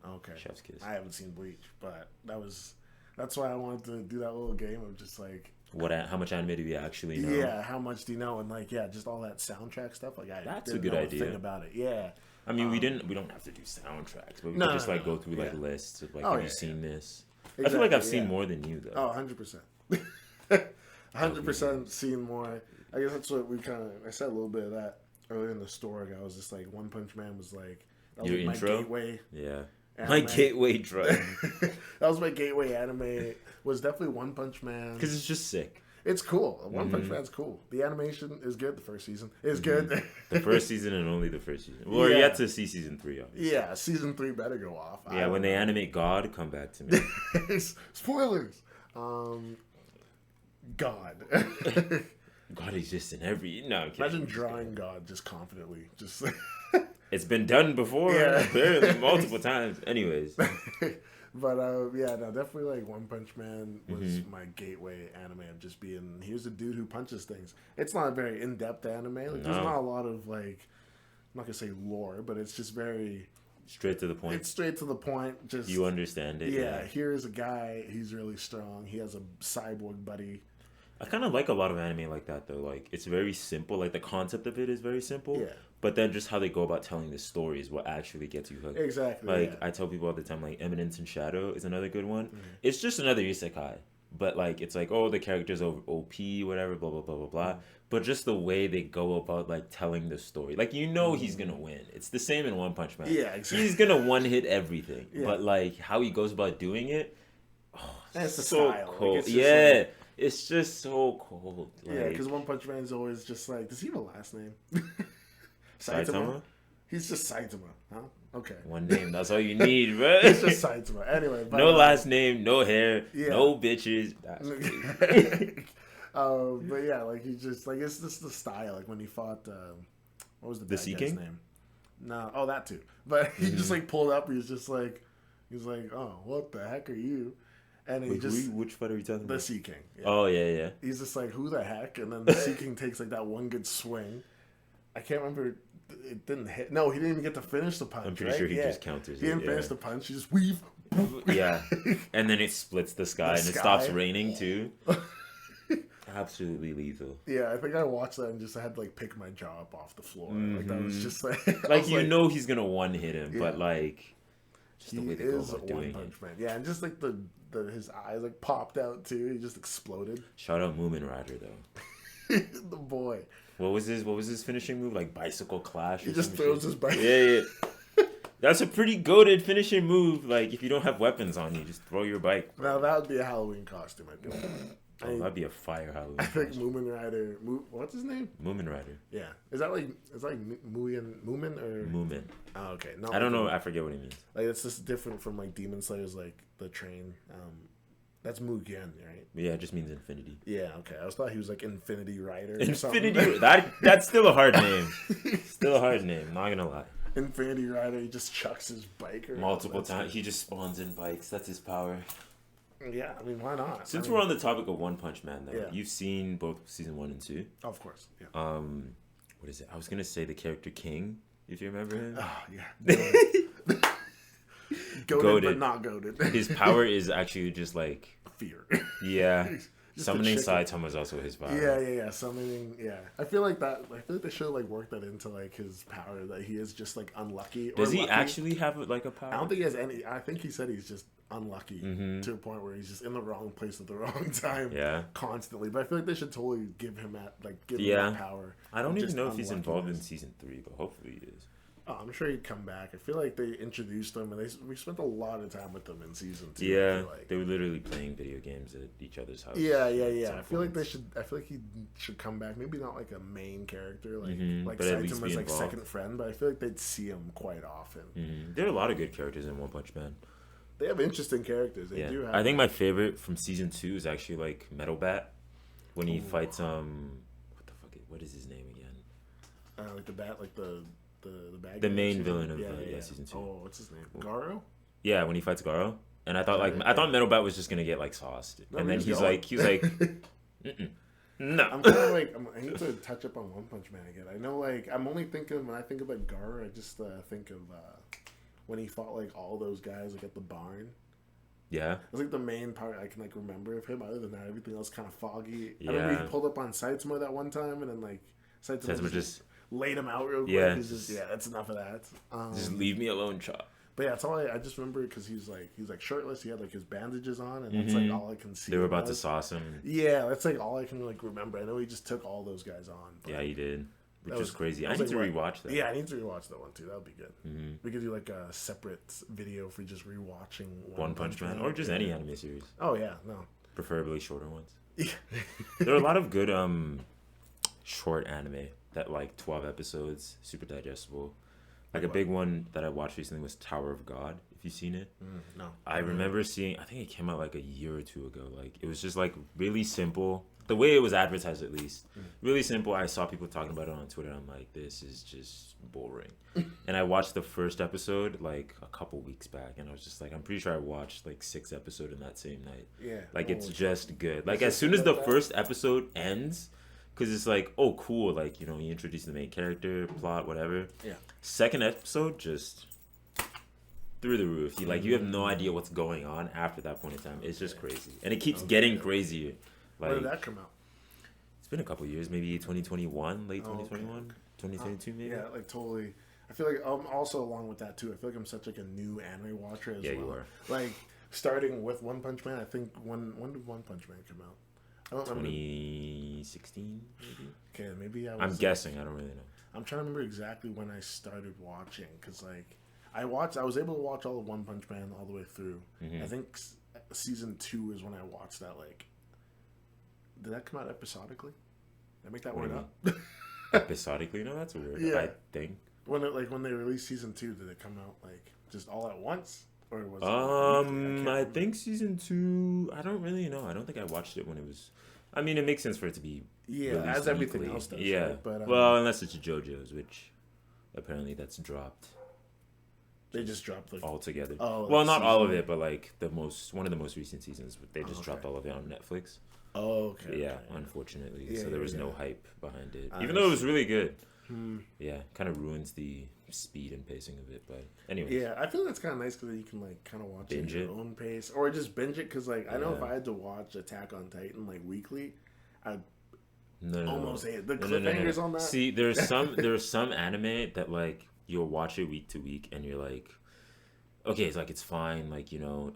Okay, chef's kiss. I haven't seen Bleach, but that's why I wanted to do that little game of just like. How much anime do we actually know? Yeah, how much do you know? And like, yeah, just all that soundtrack stuff. Like, I That's a didn't good know idea. thing about it. Yeah, I mean, we don't have to do soundtracks, but we No, could just no, like no, go through like yeah. lists of like, Oh, have yeah, you seen this? I feel Exactly, like I've seen yeah. more than you though. Oh, 100%. 100% seen more. I guess that's what I said a little bit of that earlier in the story. I was just like, One Punch Man was like, that was Your like my intro? gateway. Yeah. Anime. My gateway drug. That was my gateway anime. Was definitely One Punch Man. Because it's just sick. It's cool. One Punch Man's cool. The animation is good. The first season is good. The first season and only the first season. Well, Yeah. yet to see season 3, obviously. Yeah, season 3 better go off. I Yeah, don't when they know. animate God, come back to me. Spoilers. God. God exists in every. No, I'm kidding. Imagine drawing God just confidently. Just It's been done before, Yeah. apparently, multiple times. Anyways, but yeah, no, definitely like One Punch Man was my gateway anime of just being here's a dude who punches things. It's not a very in depth anime. Like there's No. not a lot of like I'm not gonna say lore, but it's just very straight to the point. it's straight to the point. Just You understand it. yeah, here's a guy, he's really strong. He has a cyborg buddy. I kind of like a lot of anime like that though. Like it's very simple. Like the concept of it is very simple. Yeah. But then just how they go about telling the story is what actually gets you hooked. Exactly. Like yeah. I tell people all the time, like Eminence and Shadow is another good one. Mm-hmm. It's just another isekai, but like it's like oh the characters are OP whatever blah blah blah blah blah. Mm-hmm. But just the way they go about like telling the story, like you know he's gonna win. It's the same in One Punch Man. Mm-hmm. Yeah, exactly. He's gonna one hit everything. Yeah. But like how he goes about doing it, And it's the so style. Like, cold. it's just Yeah. like- It's just so cold. Like, yeah, because One Punch Man is always just like, does he have a last name? Saitama? He's just Saitama, huh? Okay. One name, that's all you need, bro. It's just Saitama. Anyway, but, No last name, no hair, Yeah. no bitches. That's crazy. but yeah, like he's just like it's just the style. Like when he fought, what was the bad Sea guy's King? name? No, oh that too. But he Mm-hmm. just like pulled up. He's like, oh, what the heck are you? And he Wait, just which fight are you talking the about? Sea King. Yeah. Oh yeah, yeah. He's just like, who the heck? And then the Sea King takes like that one good swing. I can't remember. It didn't hit. No, he didn't even get to finish the punch. I'm pretty right? sure he Yeah. just counters He it. didn't Yeah. finish the punch. He just weave. Yeah, and then it splits the sky The and it stops sky. raining too. absolutely lethal. Yeah, I think I watched that and just had to like pick my jaw up off the floor. Like that was just like I Like was you know he's gonna one hit him, but Yeah. like just he the way they go is a about One doing it. Punch Man. Yeah, and just like the his eyes like popped out too. He just exploded. Shout out Moomin Rider though. The boy. What was his finishing move? Like bicycle clash? He or just some throws shit? his bike. Yeah. That's a pretty goated finishing move. Like if you don't have weapons on you, just throw your bike. Now that would be a Halloween costume, I think. Oh, that'd be a fire Halloween. I think costume. Moomin Rider. What's his name? Moomin Rider. Yeah, is that like Moomin or? Moomin. Oh, okay. No, I don't know. I forget what he means. Like it's just different from like Demon Slayer's like the train. That's Mugen, right? Yeah, it just means infinity. Yeah. Okay. I was thought he was like Infinity Rider. Or something. Infinity. That's still a hard name. Still a hard name. Not gonna lie. Infinity Rider. He just chucks his bike around. Multiple That's times. He just spawns in bikes. That's his power. good. Yeah. I mean, why not? Since I we're mean, on the topic of One Punch Man, though, Yeah. you've seen both season 1 and 2. of course. Yeah. What is it? I was gonna say the character King, if you remember him. Oh yeah. Goated, Goated. but not goaded. His power is actually just like Fear. yeah. Just a Summoning chicken. Saitama is also his power. Yeah. Summoning. Yeah. I feel like they should like work that into like his power that he is just like unlucky. Or Does he lucky. actually have like a power? I don't think he has any. I think he said he's just unlucky to a point where he's just in the wrong place at the wrong time. Yeah. Constantly. But I feel like they should totally give him him Yeah. that power. I don't of even just know if he's involved in unluckiness. season 3, but hopefully he is. Oh, I'm sure he'd come back. I feel like they introduced him, and we spent a lot of time with him in season 2. I Yeah, feel like. they were literally playing video games at each other's house. Yeah. at some I feel like points. I feel like he should come back. Maybe not like a main character, like but at least be Saitama's like involved. second friend, but I feel like they'd see him quite often. There are a lot of good characters in One Punch Man. They have interesting characters. They Yeah, do have. I think my favorite from season 2 is actually like Metal Bat when he fights what is his name again? like the bat, like the bad. The guy main season- villain of season 2. Oh, what's his name? Garo. Yeah, when he fights Garo. And I thought Yeah. I thought Metal Bat was just gonna get like sauced, No, and then he's he's going. like no. I'm kind of like I need to touch up on One Punch Man again. I know like I'm only thinking when I think of like Garo, I just think of when he fought like all those guys like at the barn. Yeah, That's like the main part I can like remember of him. Other than that, everything else kind of foggy. I remember Yeah. he pulled up on Saitama that one time, and then like Saitama Saitama just laid him out real quick. Yeah. He's just that's enough of that. just leave me alone, Chop. But yeah, that's all I just remember because he's like shirtless. He had like his bandages on, and that's like all I can see. They were about about to it. sauce him. Yeah, that's like all I can like remember. I know he just took all those guys on. But Yeah, he did, which That was was- crazy. that I was need to like rewatch that. Yeah, I need to rewatch that one too. That would be good. We could do like a separate video for just rewatching One Punch Man, or just any anime series, Oh yeah, no. preferably shorter ones. Yeah. There are a lot of good short anime that like 12 episodes, super digestible. Like a big one that I watched recently was Tower of God. If you've seen it, No. I remember seeing. I think it came out like a year or two ago. Like it was just like really simple. The way it was advertised, at least, really simple. I saw people talking about it on Twitter. I'm like, this is just boring. And I watched the first episode like a couple weeks back, and I was just like, I'm pretty sure I watched like 6 episodes in that same night. Yeah. Like it's Holy just good. Like It's as just soon as like the that. first episode ends, because it's like, oh cool, like you introduce the main character, plot, whatever. Yeah. Second episode just through the roof. You have no idea what's going on after that point in time. It's just crazy, and it keeps getting crazier. When Like did that come out? it's been a couple years, maybe 2021, late Oh, okay. 2021, 2022 maybe. Yeah, like totally. I feel like also along with that too. I feel like I'm such like a new anime watcher as Yeah, well. you are. Like starting with One Punch Man. I think when did One Punch Man come out? I don't remember. 2016 maybe. Okay, maybe I was. I'm guessing. I don't really know. I'm trying to remember exactly when I started watching because like I was able to watch all of One Punch Man all the way through. I think season 2 is when I watched that. Like, did that come out episodically? Did I make that What do word you up? Episodically, no, that's weird. Yeah. I think. when they released season 2, did it come out like just all at once, or was it? Weekly? Can't I remember. think season 2. I don't really know. I don't think I watched it when it was. I mean, it makes sense for it to be. Yeah, released as everything weekly. else does. Yeah, right? But well, unless it's JoJo's, which apparently that's dropped they just dropped like altogether. Oh, well, like not all of season- it, but like one of the most recent seasons. They just okay. dropped all of it on Netflix. Oh, okay. Yeah, okay. unfortunately. Yeah, so there was yeah, no yeah. hype behind it, I even though it was see. really good. Yeah, kind of ruins the speed and pacing of it. But anyway, Yeah, I feel that's kind of nice because you can like kind of watch Binge it at your it. own pace, or just binge it. Because like I know if Yeah. I had to watch Attack on Titan like weekly, I No. almost ate the No. cliffhangers on that. See, there's some anime that like you'll watch it week to week, and you're like, okay, it's like it's fine. Like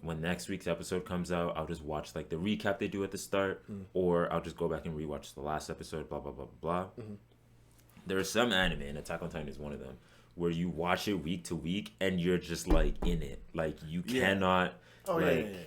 when next week's episode comes out, I'll just watch like the recap they do at the start, or I'll just go back and rewatch the last episode. Blah blah blah blah. There are some anime, and Attack on Titan is one of them, where you watch it week to week, and you're just like in it. Like you cannot. Oh like, yeah.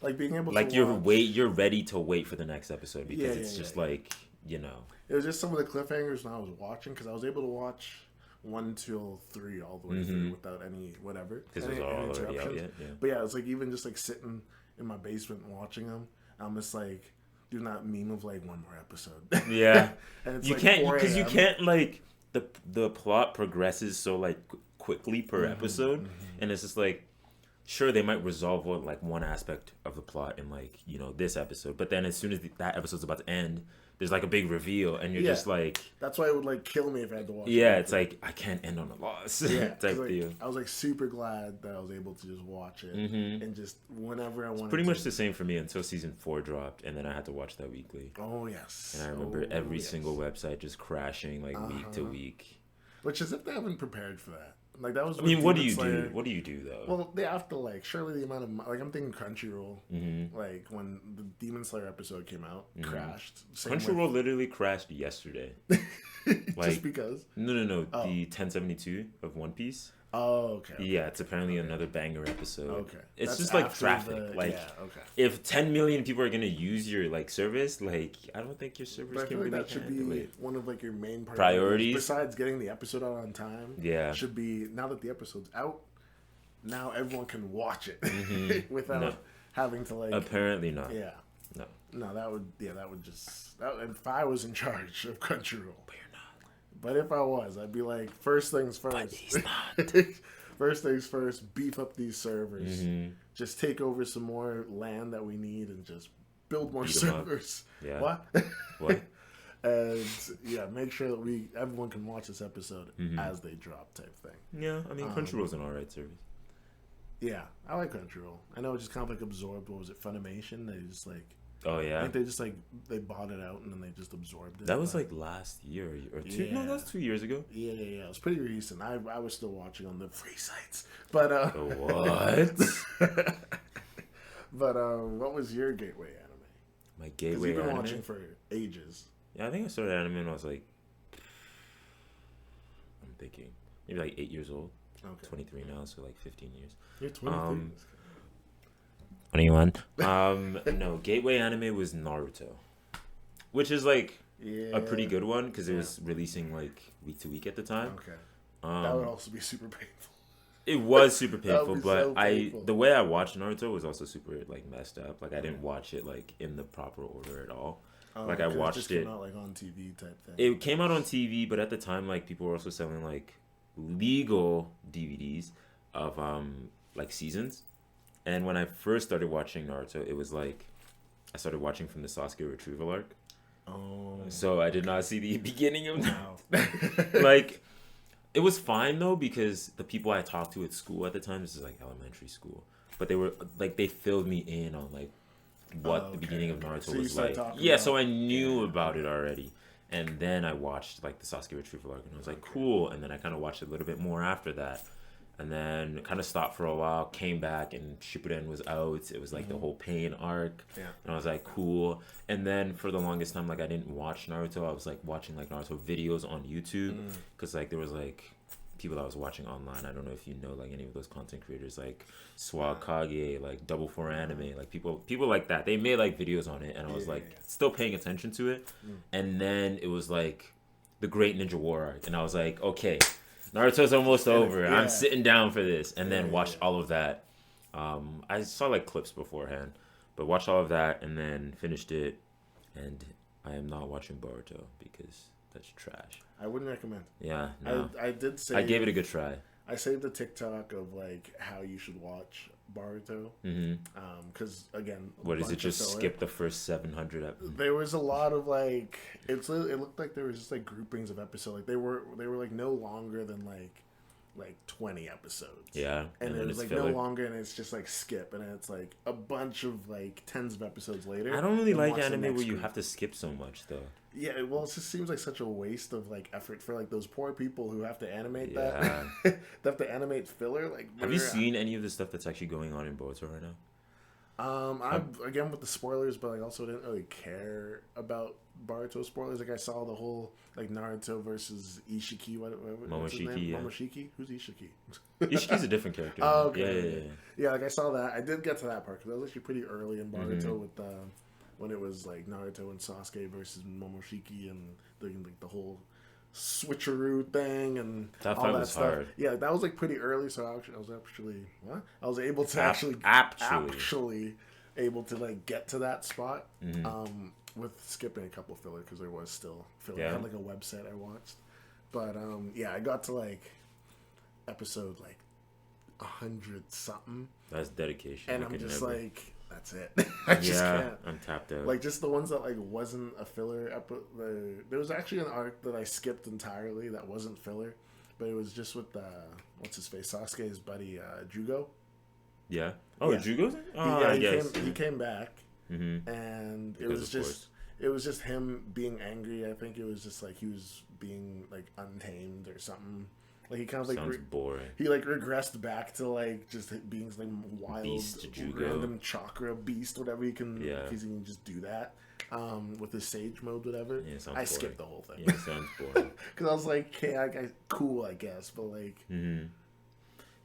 Like being able like to you're ready to wait for the next episode because Yeah, it's just yeah. like It was just some of the cliffhangers when I was watching because I was able to watch 1 till 3 all the way through without any whatever. because it was any all already out interruptions. yet. Yeah. But yeah, it's like even just like sitting in my basement and watching them. I'm just like, do not meme of like one more episode. Yeah. And it's You like can't 4 because you a.m.. can't like the plot progresses so like quickly per episode, and it's just like sure they might resolve one aspect of the plot in like this episode, but then as soon as that episode's about to end, there's like a big reveal, and you're Yeah. just like That's why it would like kill me if I had to watch. yeah, it. it's like I can't end on a loss Yeah, type 'cause, like, deal. I was like super glad that I was able to just watch it and just whenever I wanted. Pretty much to. the same for me until season 4 dropped, and then I had to watch that weekly. Oh yes. And I remember Oh, every yes. single website just crashing like week to week. Which is if they haven't prepared for that. Like that was. I mean, what do Demon you Slayer. do? What do you do though? Well, they have to like surely the amount of like I'm thinking Crunchyroll. Mm-hmm. Like when the Demon Slayer episode came out, crashed. Same Crunchyroll literally crashed yesterday. with- like- just because. No. The 1072 of One Piece. Oh, okay. Yeah, it's apparently another banger episode. Okay. It's That's just like after traffic. the- Like yeah, okay. if 10 million people are gonna use your like service, like I don't think your servers But I can feel like really that should handle be it. one of like your main Priorities? Besides getting the episode out on time, Yeah. should be now that the episode's out, now everyone can watch it without No. having to like. Apparently not. Yeah. No. No, that would just if I was in charge of Crunchyroll. But you're not. But if I was, I'd be like, first things first. He's not. First things first, beef up these servers. Mm-hmm. Just take over some more land that we need and just build more Beat 'em up. servers. Yeah. What? What? And yeah, make sure that everyone can watch this episode Mm-hmm. as they drop type thing. Yeah, I mean Crunchyroll's an alright service. Yeah, I like Crunchyroll. I know it just kind of like absorbed, what was it, Funimation? They just like, Oh I yeah. think they just like, they bought it out and then they just absorbed it. That was but- like last year or two. No, Yeah. that was 2 years ago. Yeah. It was pretty recent. I was still watching on the free sites. But, The what? but what was your gateway anime? My Because gateway you've been anime. watching for ages. Yeah, I think I started anime when I was like, I'm thinking maybe like 8 years old. Okay. 23 now, so like 15 years. You're 23. 21. No, gateway anime was Naruto, which is like yeah. a pretty good one because it was releasing like week to week at the time. Okay. That would Um, also be super painful. it was super That would painful, be but so painful. the way I watched Naruto was also super like messed up. Like I didn't watch it like in the proper order at all. Like, I 'Cause watched just it- came out like on TV type thing. It came out on TV, but at the time, like people were also selling like legal DVDs of like seasons. And when I first started watching Naruto, it was like I started watching from the Sasuke retrieval arc, Oh. so I did not see the beginning of Wow. like it was fine though because the people I talked to at school at the time, this is like elementary school, but they were like they filled me in on like what Oh, the okay, beginning of okay. Naruto So you was started like. talking Yeah, about- so I knew about it already, and then I watched like the Sasuke retrieval arc, and I was like, cool. And then I kind of watched it a little bit more after that, and then kind of stopped for a while, came back, and Shippuden was out. It was like the whole Pain arc, Yeah. and I was like, cool. And then for the longest time, like I didn't watch Naruto. I was like watching like Naruto videos on YouTube because like there was like people that I was watching online. I don't know if you know like any of those content creators like Swakage, like Double Four Anime, like people like that. They made like videos on it, and I was Yeah, like yeah. still paying attention to it. And then it was like the Great Ninja War arc, and I was like, okay, Naruto's almost over. Yeah. I'm sitting down for this, and then Yeah, watched yeah. all of that. I saw like clips beforehand, but watched all of that and then finished it. And I am not watching Boruto because that's trash. I wouldn't recommend. Yeah, no. I did say I gave it a good try. I saved a TikTok of like how you should watch Boruto. Hmm Because again, a What is it? bunch of Just filler. skip the first 700 There was a lot of like it looked like there was just like groupings of episodes. Like they were like no longer than like like 20 episodes. Yeah, And then it was it's like filler. no longer, and it's just like skip, and it's like a bunch of like tens of episodes later. I don't really and like watch the anime next where you group. have to skip so much though. Yeah, well, it just seems like such a waste of like effort for like those poor people who have to animate Yeah. that. They have to animate filler. Like, Have you brr. seen any of the stuff that's actually going on in Boruto right now? I'm again with the spoilers, but I also didn't really care about Boruto spoilers. Like I saw the whole like Naruto versus Ishiki, what's his name? Momoshiki, yeah. Momoshiki. Who's Ishiki? Ishiki's a different character. Oh, okay. Yeah. Yeah, like I saw that. I did get to that part because that was actually pretty early in Boruto Mm-hmm. with when it was like Naruto and Sasuke versus Momoshiki and doing like the whole switcheroo thing and That all fight that was stuff. hard. Yeah, that was like pretty early, so I was actually what? I was able to actually able to like get to that spot with skipping a couple filler because there was still filler. I Yeah. had like a website I watched, but yeah, I got to like episode like 100 something, That's dedication. and I I'm could just never. like, that's it. I just Yeah, can't. I'm tapped out. Like just the ones that like wasn't a filler there was actually an arc that I skipped entirely that wasn't filler, but it was just with what's his face, Sasuke's buddy Jugo. Yeah. Oh, Yeah. Jugo's in? Oh, Yeah, I guess. he came back, Mm-hmm. and it Because was of just it was just him being angry. I think it was just like he was being like untamed or something. Like he kind of like Sounds boring. he like regressed back to like just being like wild Beast Jugo. random chakra beast, whatever he can. Yeah. He can just do that with his sage mode, whatever. Yeah, sounds I boring. skipped the whole thing Yeah, sounds boring. because I was like, okay, cool, I guess, but like Mm-hmm.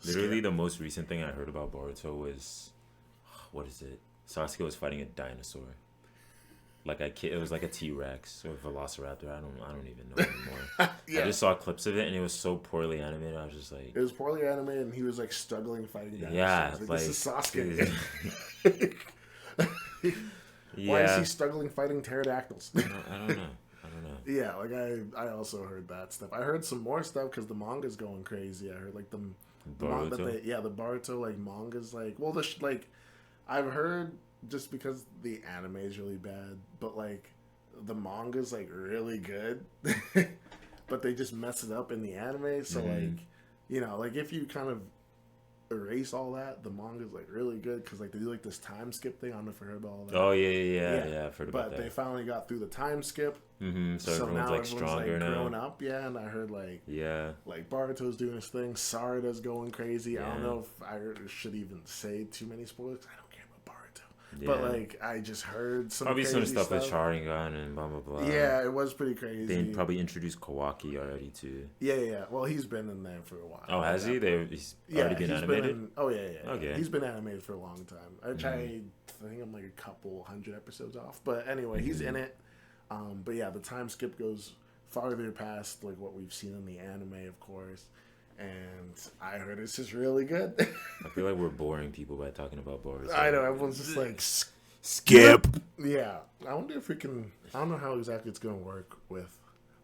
Literally, the most recent thing I heard about Boruto was, what is it? Sasuke was fighting a dinosaur. Like it was like a T-Rex or a Velociraptor. I don't even know anymore. Yeah. I just saw clips of it and it was so poorly animated. I was just like, it was poorly animated, and he was like struggling fighting dinosaurs. yeah, Like, this is Sasuke. yeah. Why is he struggling fighting pterodactyls? I don't know. Yeah, like I also heard that stuff. I heard some more stuff because the manga's going crazy. I heard like the Boruto? the Boruto like manga's like, well, like I've heard just because the anime is really bad, but like the manga's like really good, but they just mess it up in the anime. So like, you know, like if you kind of erase all that, the manga's like really good because like they do like this time skip thing. I don't know if you heard about all that. Oh yeah. I've heard about But they that. finally got through the time skip. Mm-hmm. So everyone's now like everyone's stronger like now. grown up, yeah. And I heard like Boruto's doing his thing, Sarada's going crazy. I don't Yeah. know if I should even say too many spoilers. I don't care about Boruto, Yeah. but like I just heard some Probably some crazy stuff with Sharingan and blah blah blah. Yeah, it was pretty crazy. They probably introduced Kawaki already too. Yeah. Well, he's been in there for a while. Oh, has he? He's already been animated. Yeah. Okay. He's been animated for a long time. I think I'm like a couple hundred episodes off, but anyway, he's in it. But yeah, the time skip goes farther past like what we've seen in the anime, of course. And I heard it's just really good. I feel like we're boring people by talking about Boruto. I know everyone's just like, Skip. yeah. I wonder if we can. I don't know how exactly it's gonna work with,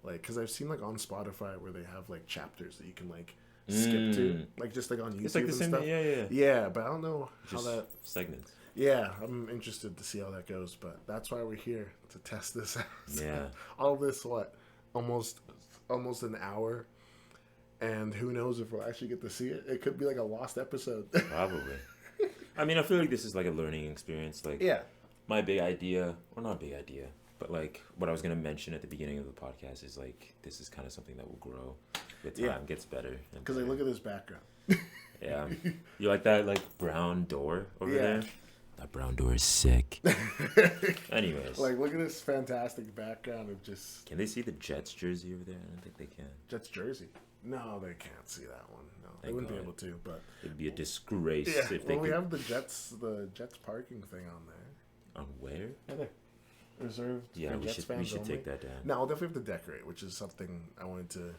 like, because I've seen like on Spotify where they have like chapters that you can like skip to, like just like on YouTube It's like the and same. stuff. Yeah. Yeah, but I don't know how Just that. segments. Yeah, I'm interested to see how that goes, but that's why we're here to test this out. Yeah. All this almost an hour, and who knows if we'll actually get to see it. It could be like a lost episode. Probably. I mean, I feel like this is like a learning experience. Like, Yeah. my big idea, or not big idea, but like what I was gonna mention at the beginning of the podcast is like this is kind of something that will grow with time, Yeah. gets better. Because I look at this background. Yeah, you like that like brown door over Yeah. there? That brown door is sick. Anyways, Like, look at this fantastic background of just can they see the Jets jersey over there? I don't think they can. Jets jersey. No, they can't see that one. No, they Thank wouldn't be God. able to. But It'd be a disgrace yeah, if they well, we could. have the Jets parking thing on there. On where? Yeah, there. Reserved. Yeah, for we Jets should fans only. take that down. No, I'll definitely have to decorate, which is something I wanted to,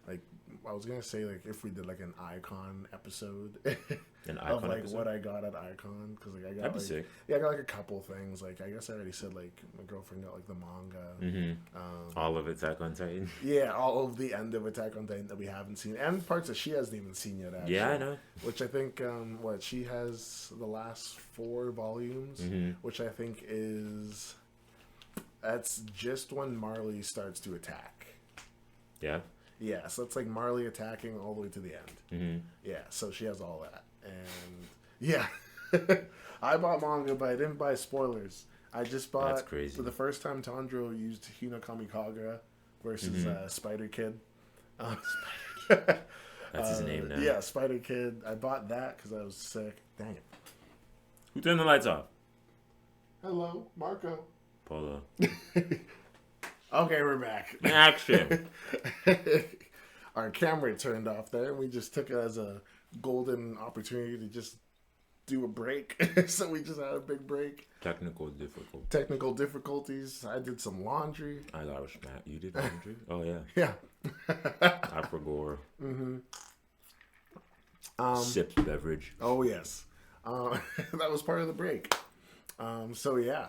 like, I was gonna say like if we did like an icon episode An of icon like episode? what I got at Icon because like I got That'd be like, sick. yeah, I got like a couple things. Like I guess I already said like my girlfriend got like the manga. All of Attack on Titan. Yeah, all of the end of Attack on Titan that we haven't seen, and parts that she hasn't even seen yet. Actually. Yeah, I know. Which I think, what she has the last 4 volumes, which I think that's just when Marley starts to attack. Yeah. Yeah, so it's like Marley attacking all the way to the end. Mm-hmm. Yeah, so she has all that. And yeah, I bought manga, but I didn't buy spoilers. I just bought, That's crazy. for the first time, Tanjiro used Hinokami Kagura versus Spider Kid. That's his name now. Yeah, Spider Kid. I bought that because I was sick. Dang it. Who turned the lights off? Hello, Marco. Polo. Okay, we're back. Action. Our camera turned off there, and we just took it as a golden opportunity to just do a break. So we just had a big break. Technical difficulty. Technical difficulties. I did some laundry. I got a smack. You did laundry? Oh yeah. Yeah. I forgot. Sips beverage. Oh yes. That was part of the break. So yeah.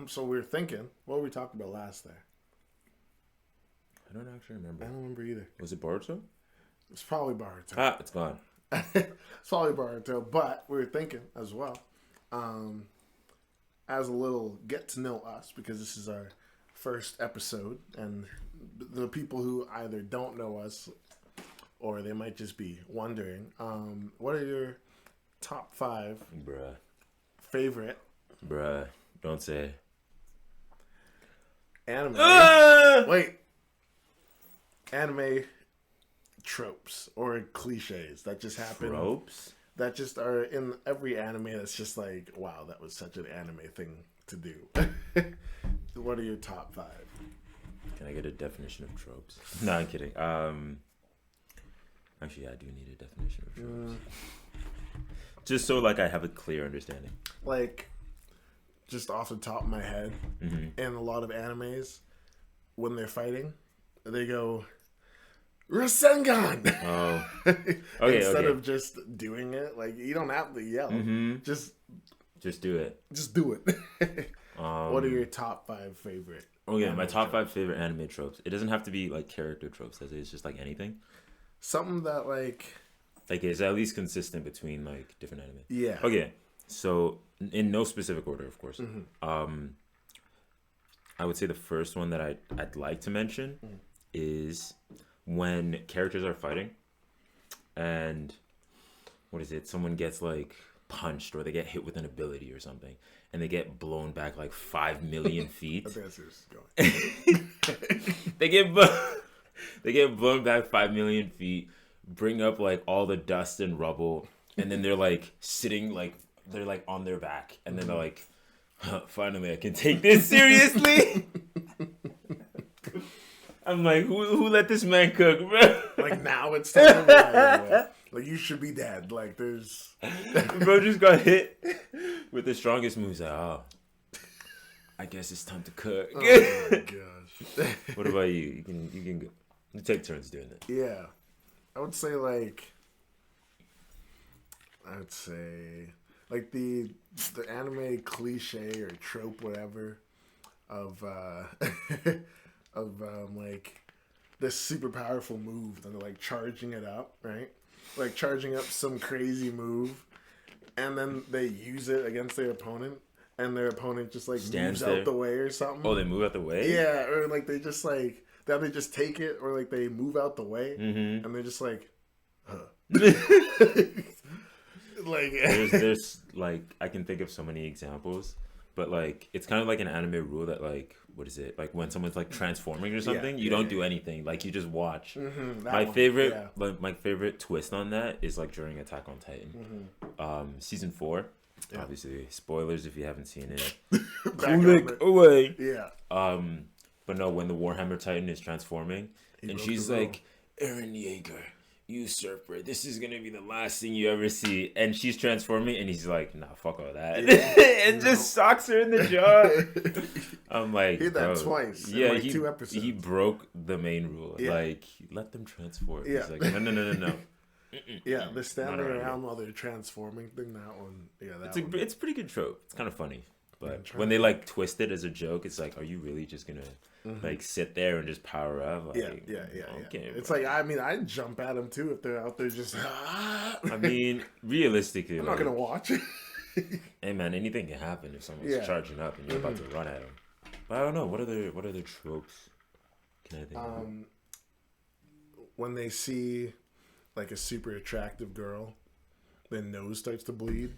So we were thinking, what were we talking about last there? I don't actually remember. I don't remember either. Was it Boruto? It's probably Baruto. Ah, it's gone. It's probably Baruto, but we were thinking as well, as a little get to know us, because this is our first episode, and the people who either don't know us or they might just be wondering, what are your top 5 favorite Bruh. Don't say. anime? Wait. Anime tropes or cliches that just happen. Tropes? That just are in every anime. That's just like, wow, that was such an anime thing to do. What are your top 5? Can I get a definition of tropes? No, I'm kidding. Actually, I do need a definition of tropes. Just so like I have a clear understanding. Like, just off the top of my head, in a lot of animes, when they're fighting, they go Rasengan. Oh, okay. Instead of just doing it, like you don't have to yell. Just do it. Just do it. What are your top 5 favorite? Okay, anime my top tropes? 5 favorite anime tropes. It doesn't have to be like character tropes. It's just like anything. Something that like is at least consistent between like different anime. yeah. Okay, so in no specific order, of course. I would say the first one that I'd like to mention is when characters are fighting, and what is it? Someone gets like punched, or they get hit with an ability or something, and they get blown back like 5 million feet. I think that's where this is going. They get blown back 5 million feet, bring up like all the dust and rubble, and then they're like sitting like they're like on their back, and then they're like, finally I can take this seriously. I'm like, who let this man cook, bro? Like now it's time. Like you should be dead. Like there's Bro just got hit with the strongest moves. Like, oh, I guess it's time to cook. oh my gosh. What about you? You can go. You take turns doing it. Yeah. I would say like the anime cliche or trope, whatever, of like this super powerful move and they're like charging it up, right? Like charging up some crazy move, and then they use it against their opponent, and their opponent just like Stands moves there. out the way or something. Oh, they move out the way? Yeah, or like they just like that they just take it, or like they move out the way, Mm-hmm. and they're just like, huh. Like There's like I can think of so many examples, but like it's kind of like an anime rule that like what is it, like when someone's like transforming or something, you don't do anything, like you just watch. My favorite twist on that is like during Attack on Titan, season 4. Yeah. Obviously, spoilers if you haven't seen it. Back Click over. away. Yeah. But no, when the Warhammer Titan is transforming, and broke she's the rule. like, Eren Yeager, usurper, this is gonna be the last thing you ever see. And she's transforming, and he's like, nah, fuck all that. And just socks her in the jaw. I'm like, He did that bro, twice in, Yeah, like, he, 2 episodes. he broke the main rule. Yeah. Like, let them transform. Yeah. He's like, no. Yeah, the standing Not already. around while they're transforming thing. That one, yeah, that one. It's a pretty good trope. It's kind of funny. But try when they like twist it as a joke, it's like, are you really just gonna like sit there and just power up? Like, Yeah. okay, It's bro. like, I mean, I'd jump at them too if they're out there just. I mean, realistically, I'm not like, gonna watch it. hey man, anything can happen if someone's Yeah. charging up and you're about to run at them. But I don't know. What other tropes can I think of? when they see like a super attractive girl, their nose starts to bleed.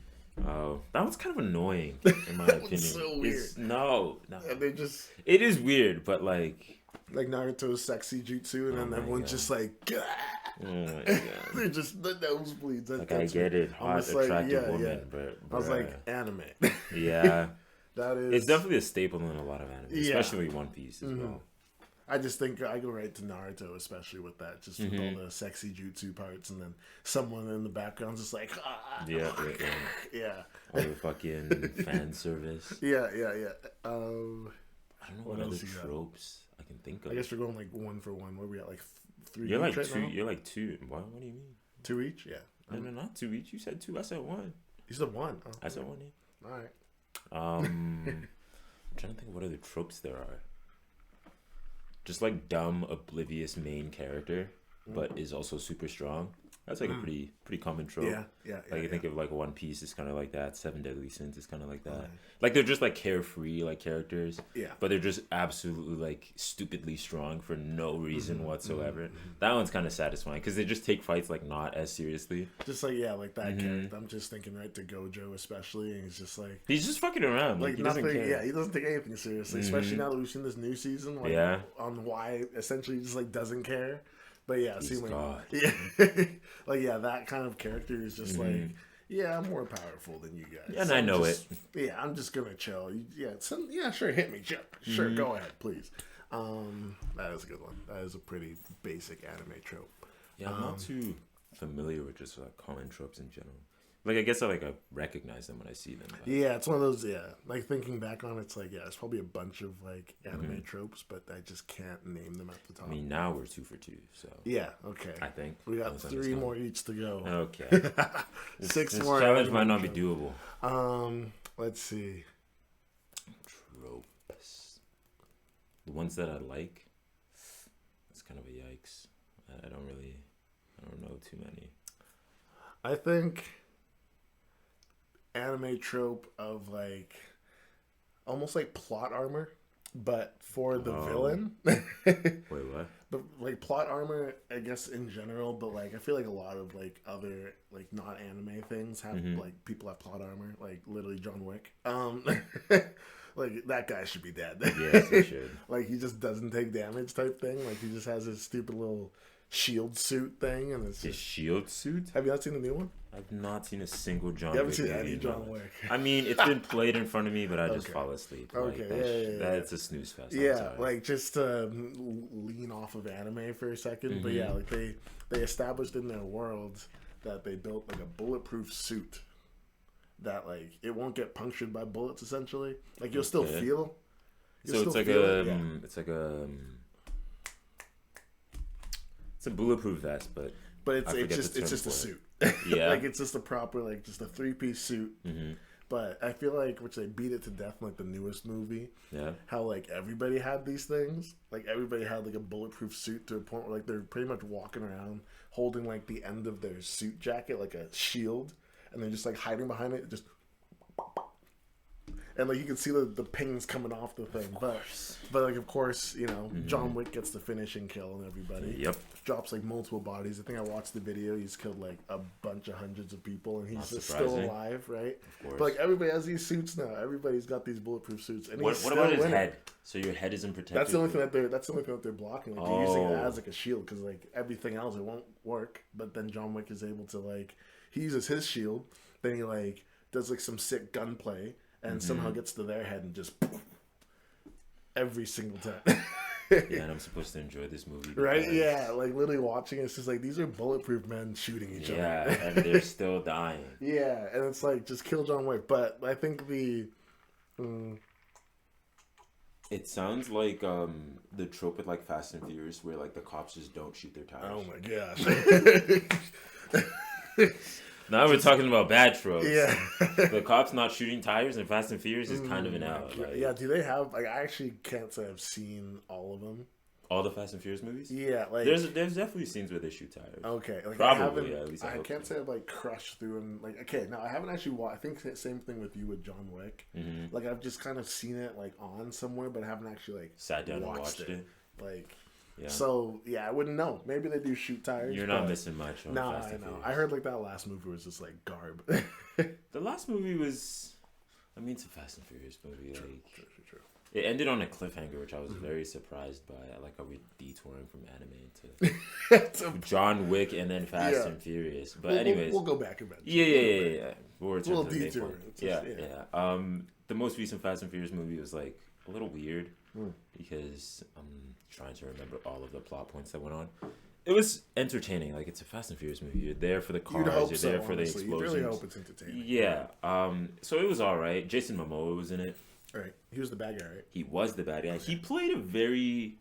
Oh, that was kind of annoying in my opinion. So weird. No. And they just It is weird, but like Naruto's sexy jutsu, and then my everyone's God. just like, "Gah!" oh my god. They're just the nosebleeds. Like I get it, hot, Almost like, attractive yeah, woman, yeah. but I was bruh. like, anime. yeah, That is. it's definitely a staple in a lot of anime, Yeah. especially One Piece as well. I just think I go right to Naruto, especially with that, just with all the sexy jutsu parts, and then someone in the background's just like, ah. Yeah. Yeah. All the fucking fan service. Yeah. I don't know what other else you got? tropes I can think of. I guess we're going like 1 for 1. Where we at, like 3 You're each like right two. now? You're like two. What do you mean? 2 each? Yeah. No, not two each. You said two. I said one. You said 1. Oh, I said one. Yeah. all right. I'm trying to think of what other tropes there are. Just like dumb, oblivious main character, but is also super strong. That's like a pretty common trope. Yeah. Like you think of like One Piece is kind of like that. Seven Deadly Sins is kind of like that. Like they're just like carefree like characters. Yeah. But they're just absolutely like stupidly strong for no reason whatsoever. That one's kind of satisfying because they just take fights like not as seriously. Just like, yeah, like that character. I'm just thinking right to Gojo, especially, and he's just like, He's just fucking around. Like he nothing. doesn't care. Yeah, he doesn't take anything seriously, especially now that we've seen this new season. Like, Yeah. on why essentially he just like doesn't care. But yeah, He's see, like, God. yeah, like yeah, that kind of character is just like, yeah, I'm more powerful than you guys, And So I I'm know just- Yeah, I'm just gonna chill. Yeah, sure, hit me, sure, go ahead, please. That is a good one. That is a pretty basic anime trope. Yeah, I'm not too familiar with just like common tropes in general. Like I guess I recognize them when I see them. But Yeah, it's one of those. Yeah, like thinking back on it, it's like, yeah, it's probably a bunch of like anime tropes, but I just can't name them at the top. I mean, now we're 2 for 2, so Yeah, okay. I think We got Those 3 understand. more each to go. Okay, 6 this more. challenge anime might not be tropes. doable. Let's see. Tropes, the ones that I like. It's kind of a yikes. I don't know too many. I think anime trope of like almost like plot armor, but for the villain. Wait, what? But like plot armor, I guess in general, but like I feel like a lot of like other like not anime things have like people have plot armor, like literally John Wick. Like that guy should be dead. Yes, they should. Like he just doesn't take damage type thing. Like he just has his stupid little shield suit thing, and it's The just. shield suit? Have you not seen the new one? I've not seen a single John You haven't Wick seen movie any in my John life. Wick. I mean, it's been played in front of me, but I just Okay. fall asleep. Okay, yeah. That's a snooze fest. I'm Yeah, sorry. like just to lean off of anime for a second, but yeah, like they established in their world that they built like a bulletproof suit that like it won't get punctured by bullets. Essentially, like you'll still Okay. feel. So you'll it's still like feel a, it, yeah. it's like a, it's a bulletproof vest, but But it's I forget just the it's term just a for suit. Yeah. Like it's just a proper like just a 3-piece suit. But I feel like which they beat it to death in like the newest movie. yeah, How like everybody had these things. Like everybody had like a bulletproof suit to a point where like they're pretty much walking around holding like the end of their suit jacket like a shield, and they're just like hiding behind it, just. And like you can see the pings coming off the thing, but like of course you know John Wick gets the finishing kill on everybody. Yep. Drops like multiple bodies. I think I watched the video. He's killed like a bunch of hundreds of people, and he's Not just still surprising. alive, right? course. But like everybody has these suits now. Everybody's got these bulletproof suits, and What he's about still his winning. head? So your head isn't protected. That's the only thing that they're blocking. Like, they're using it Oh. as like a shield because like everything else it won't work. But then John Wick is able to like he uses his shield. Then he like does like some sick gunplay and somehow gets to their head and just every single time. Yeah, and I'm supposed to enjoy this movie. Right? because- Yeah. Like literally watching it, it's just like these are bulletproof men shooting each Yeah, other. and they're still dying. Yeah, and it's like just kill John Wick. But I think It sounds like the trope with like Fast and Furious, where like the cops just don't shoot their tires. oh my gosh. Now we're talking about bad tropes. Yeah. The cops not shooting tires in Fast and Furious is kind of an out. Yeah, Like, yeah, do they have like I actually can't say I've seen all of them. all the Fast and Furious movies. Yeah, like There's definitely scenes where they shoot tires. okay, like Probably, I haven't, yeah, at least I hope can't so. say I've like crushed through and like okay, no, I haven't actually watched. I think the same thing with you with John Wick. Mm-hmm. Like I've just kind of seen it like on somewhere, but I haven't actually like Sat down and watched it. Like Yeah. So yeah, I wouldn't know. Maybe they do shoot tires. You're not missing much on No, Fast I and know. Furious. I heard like that last movie was just like garb. The last movie was, I mean, it's a Fast and Furious movie. True. It ended on a cliffhanger, which I was very surprised by. I like how we're detouring from anime to John Wick and then Fast and Furious. But anyways, we'll go back eventually. Yeah. We'll return We'll to the main detour. point. It's just- Yeah. The most recent Fast and Furious movie was like a little weird because I'm trying to remember all of the plot points that went on. It was entertaining. Like, it's a Fast and Furious movie. You're there for the cars. You'd hope You're so, there for honestly. the You explosions. really hope it's entertaining. Yeah. So it was all right. Jason Momoa was in it. Right. He was the bad guy, right? He was the bad guy. He played a very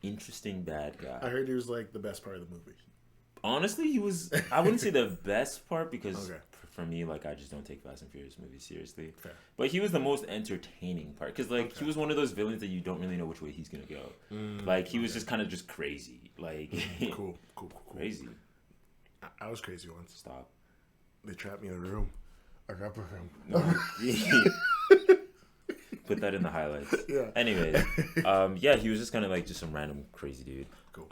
interesting bad guy. I heard he was like the best part of the movie. Honestly, he was. I wouldn't say the best part because Okay. for me, like, I just don't take Fast and Furious movies seriously. Fair. But he was the most entertaining part because, like, he was one of those villains that you don't really know which way he's gonna go. Like, he was just kind of just crazy, like Cool. crazy. I was crazy once. Stop. They trapped me in a room. I got for him. Put that in the highlights. Yeah. Anyways, yeah, he was just kind of like just some random crazy dude. Cool.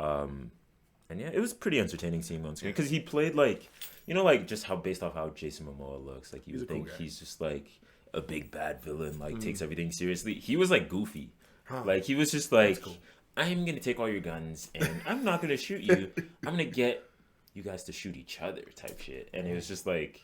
And yeah, it was pretty entertaining seeing him on screen because he played like, you know, like just how based off how Jason Momoa looks, like you He's would a cool think guy. he's just like a big bad villain, like takes everything seriously. He was like goofy, like he was just like, cool. I'm gonna take all your guns and I'm not gonna shoot you. I'm gonna get you guys to shoot each other, type shit. And it was just like,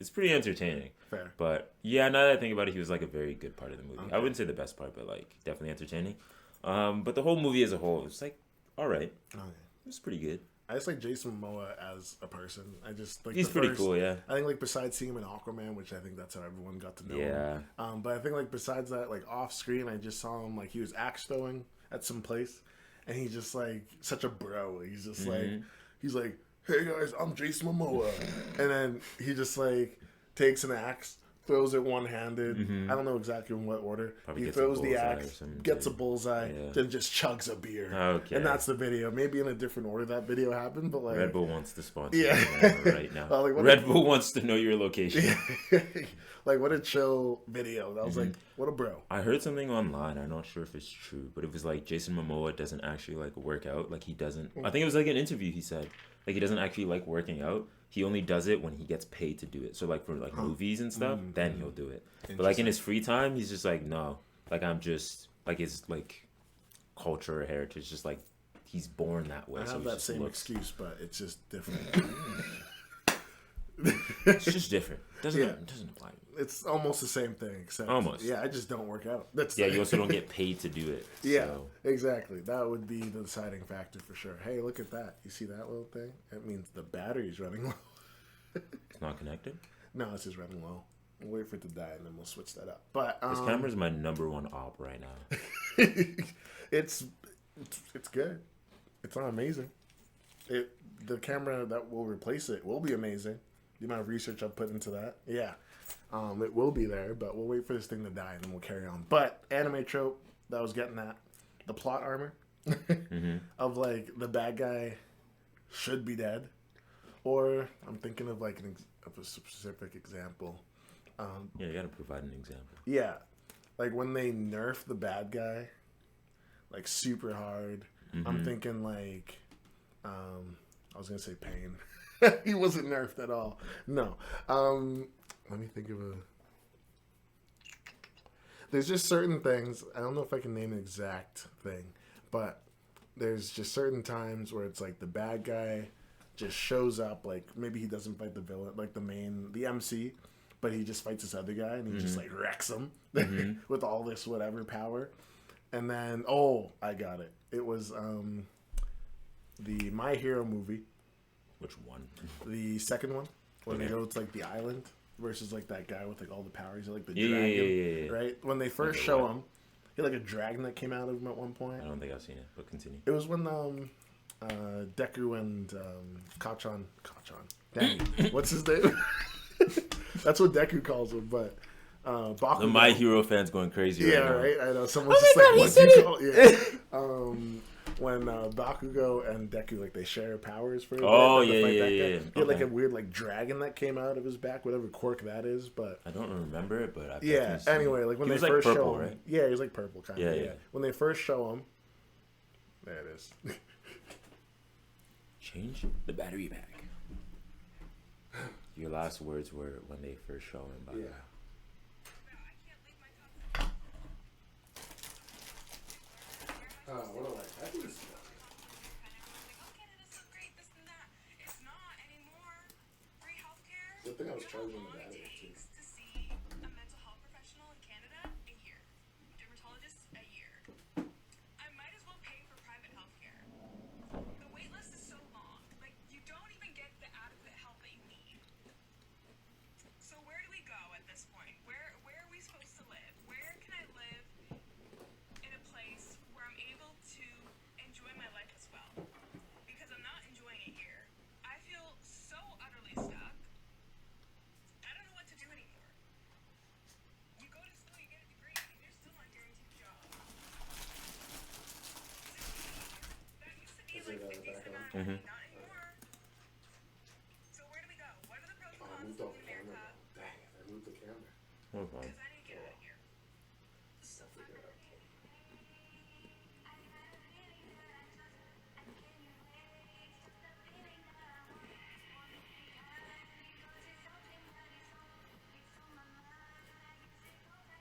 it's pretty entertaining. Fair. But yeah, now that I think about it, he was like a very good part of the movie. I wouldn't say the best part, but like definitely entertaining. But the whole movie as a whole, it was like all right. Okay. It was pretty good. I just like Jason Momoa as a person. I just like He's the pretty first- cool, yeah. I think like besides seeing him in Aquaman, which I think that's how everyone got to know Yeah. him. But I think like besides that, like off screen, I just saw him like he was axe throwing at some place, and he's just like such a bro. He's just Mm-hmm. like he's like, hey guys, I'm Jason Momoa, and then he just like takes an axe. Throws it one-handed. I don't know exactly in what order. Mm-hmm. Probably he gets a throws the bullseye or axe, something, gets a too. bullseye, Yeah. then just chugs a beer. Okay. And that's the video. Maybe in a different order that video happened, but like Red Bull wants to sponsor Yeah. you right now. Oh, like, what Red a- Bull wants to know your location. like what a chill video. That Mm-hmm. was like what a bro. I heard something online. I'm not sure if it's true, but it was like Jason Momoa doesn't actually like work out. Like he doesn't. I think it was like an interview. He said like he doesn't actually like working out. He only does it when he gets paid to do it. So like for like movies and stuff, then he'll do it. But like in his free time, he's just like no. Like I'm just like his like culture or heritage. Just like he's born that way. I so have he that just same looks. excuse, but it's just different. It's just different. Doesn't Yeah. doesn't apply. It's almost the same thing, except Almost. Yeah, I just don't work out. That's Yeah, you also don't get paid to do it. Yeah, So. exactly. That would be the deciding factor for sure. Hey, look at that. You see that little thing? That means the battery's running low. It's not connected. No, it's just running low. We'll wait for it to die and then we'll switch that up. But This camera's my number one op right now. it's good. It's not amazing. The camera that will replace it will be amazing. The amount of research I've put into that, yeah, it will be there. But we'll wait for this thing to die and then we'll carry on. But anime trope that I was getting at, the plot armor of like the bad guy should be dead, or I'm thinking of like of a specific example. Yeah, you gotta provide an example. Yeah, like when they nerf the bad guy, like super hard. I'm thinking like, I was gonna say Pain. He wasn't nerfed at all. No. Let me think of a. There's just certain things. I don't know if I can name an exact thing, but there's just certain times where it's like the bad guy just shows up. Like maybe he doesn't fight the villain, like the MC, but he just fights this other guy and he just like wrecks him with all this whatever power. And then I got it. It was the My Hero movie, Which one? the second one, where they Okay. go to like the island versus like that guy with like all the powers, like the Yeah, yeah, dragon, yeah. right? When they first Okay, show what? him, he had like a dragon that came out of him at one point. I don't think I've seen it, but continue. It was when Deku and Kachan, dang, what's his name? That's what Deku calls him, but Bakugo. The My Hero fans going crazy Yeah, right now. right. I know someone's just like, "What do you call it?" Yeah. When Bakugo and Deku like they share powers for a bit, Oh, like, to yeah, fight yeah, that guy. yeah. He had like Okay. a weird like dragon that came out of his back, whatever quirk that is. But I don't remember it, but I've yeah. definitely seen Anyway, it. like when He they was, like, first purple, show him, right? yeah, he was like purple kind of. Yeah, Yeah, yeah. When they first show him, There it is. Change the battery pack. Your last words were when they first show him. By the way. What do I do? Good thing I was charging the battery too. Mm-hmm. So where do we go? What are the pros and cons of America? Dang it, I moved the camera. Okay. Because I need to get out of here. I'll figure it out.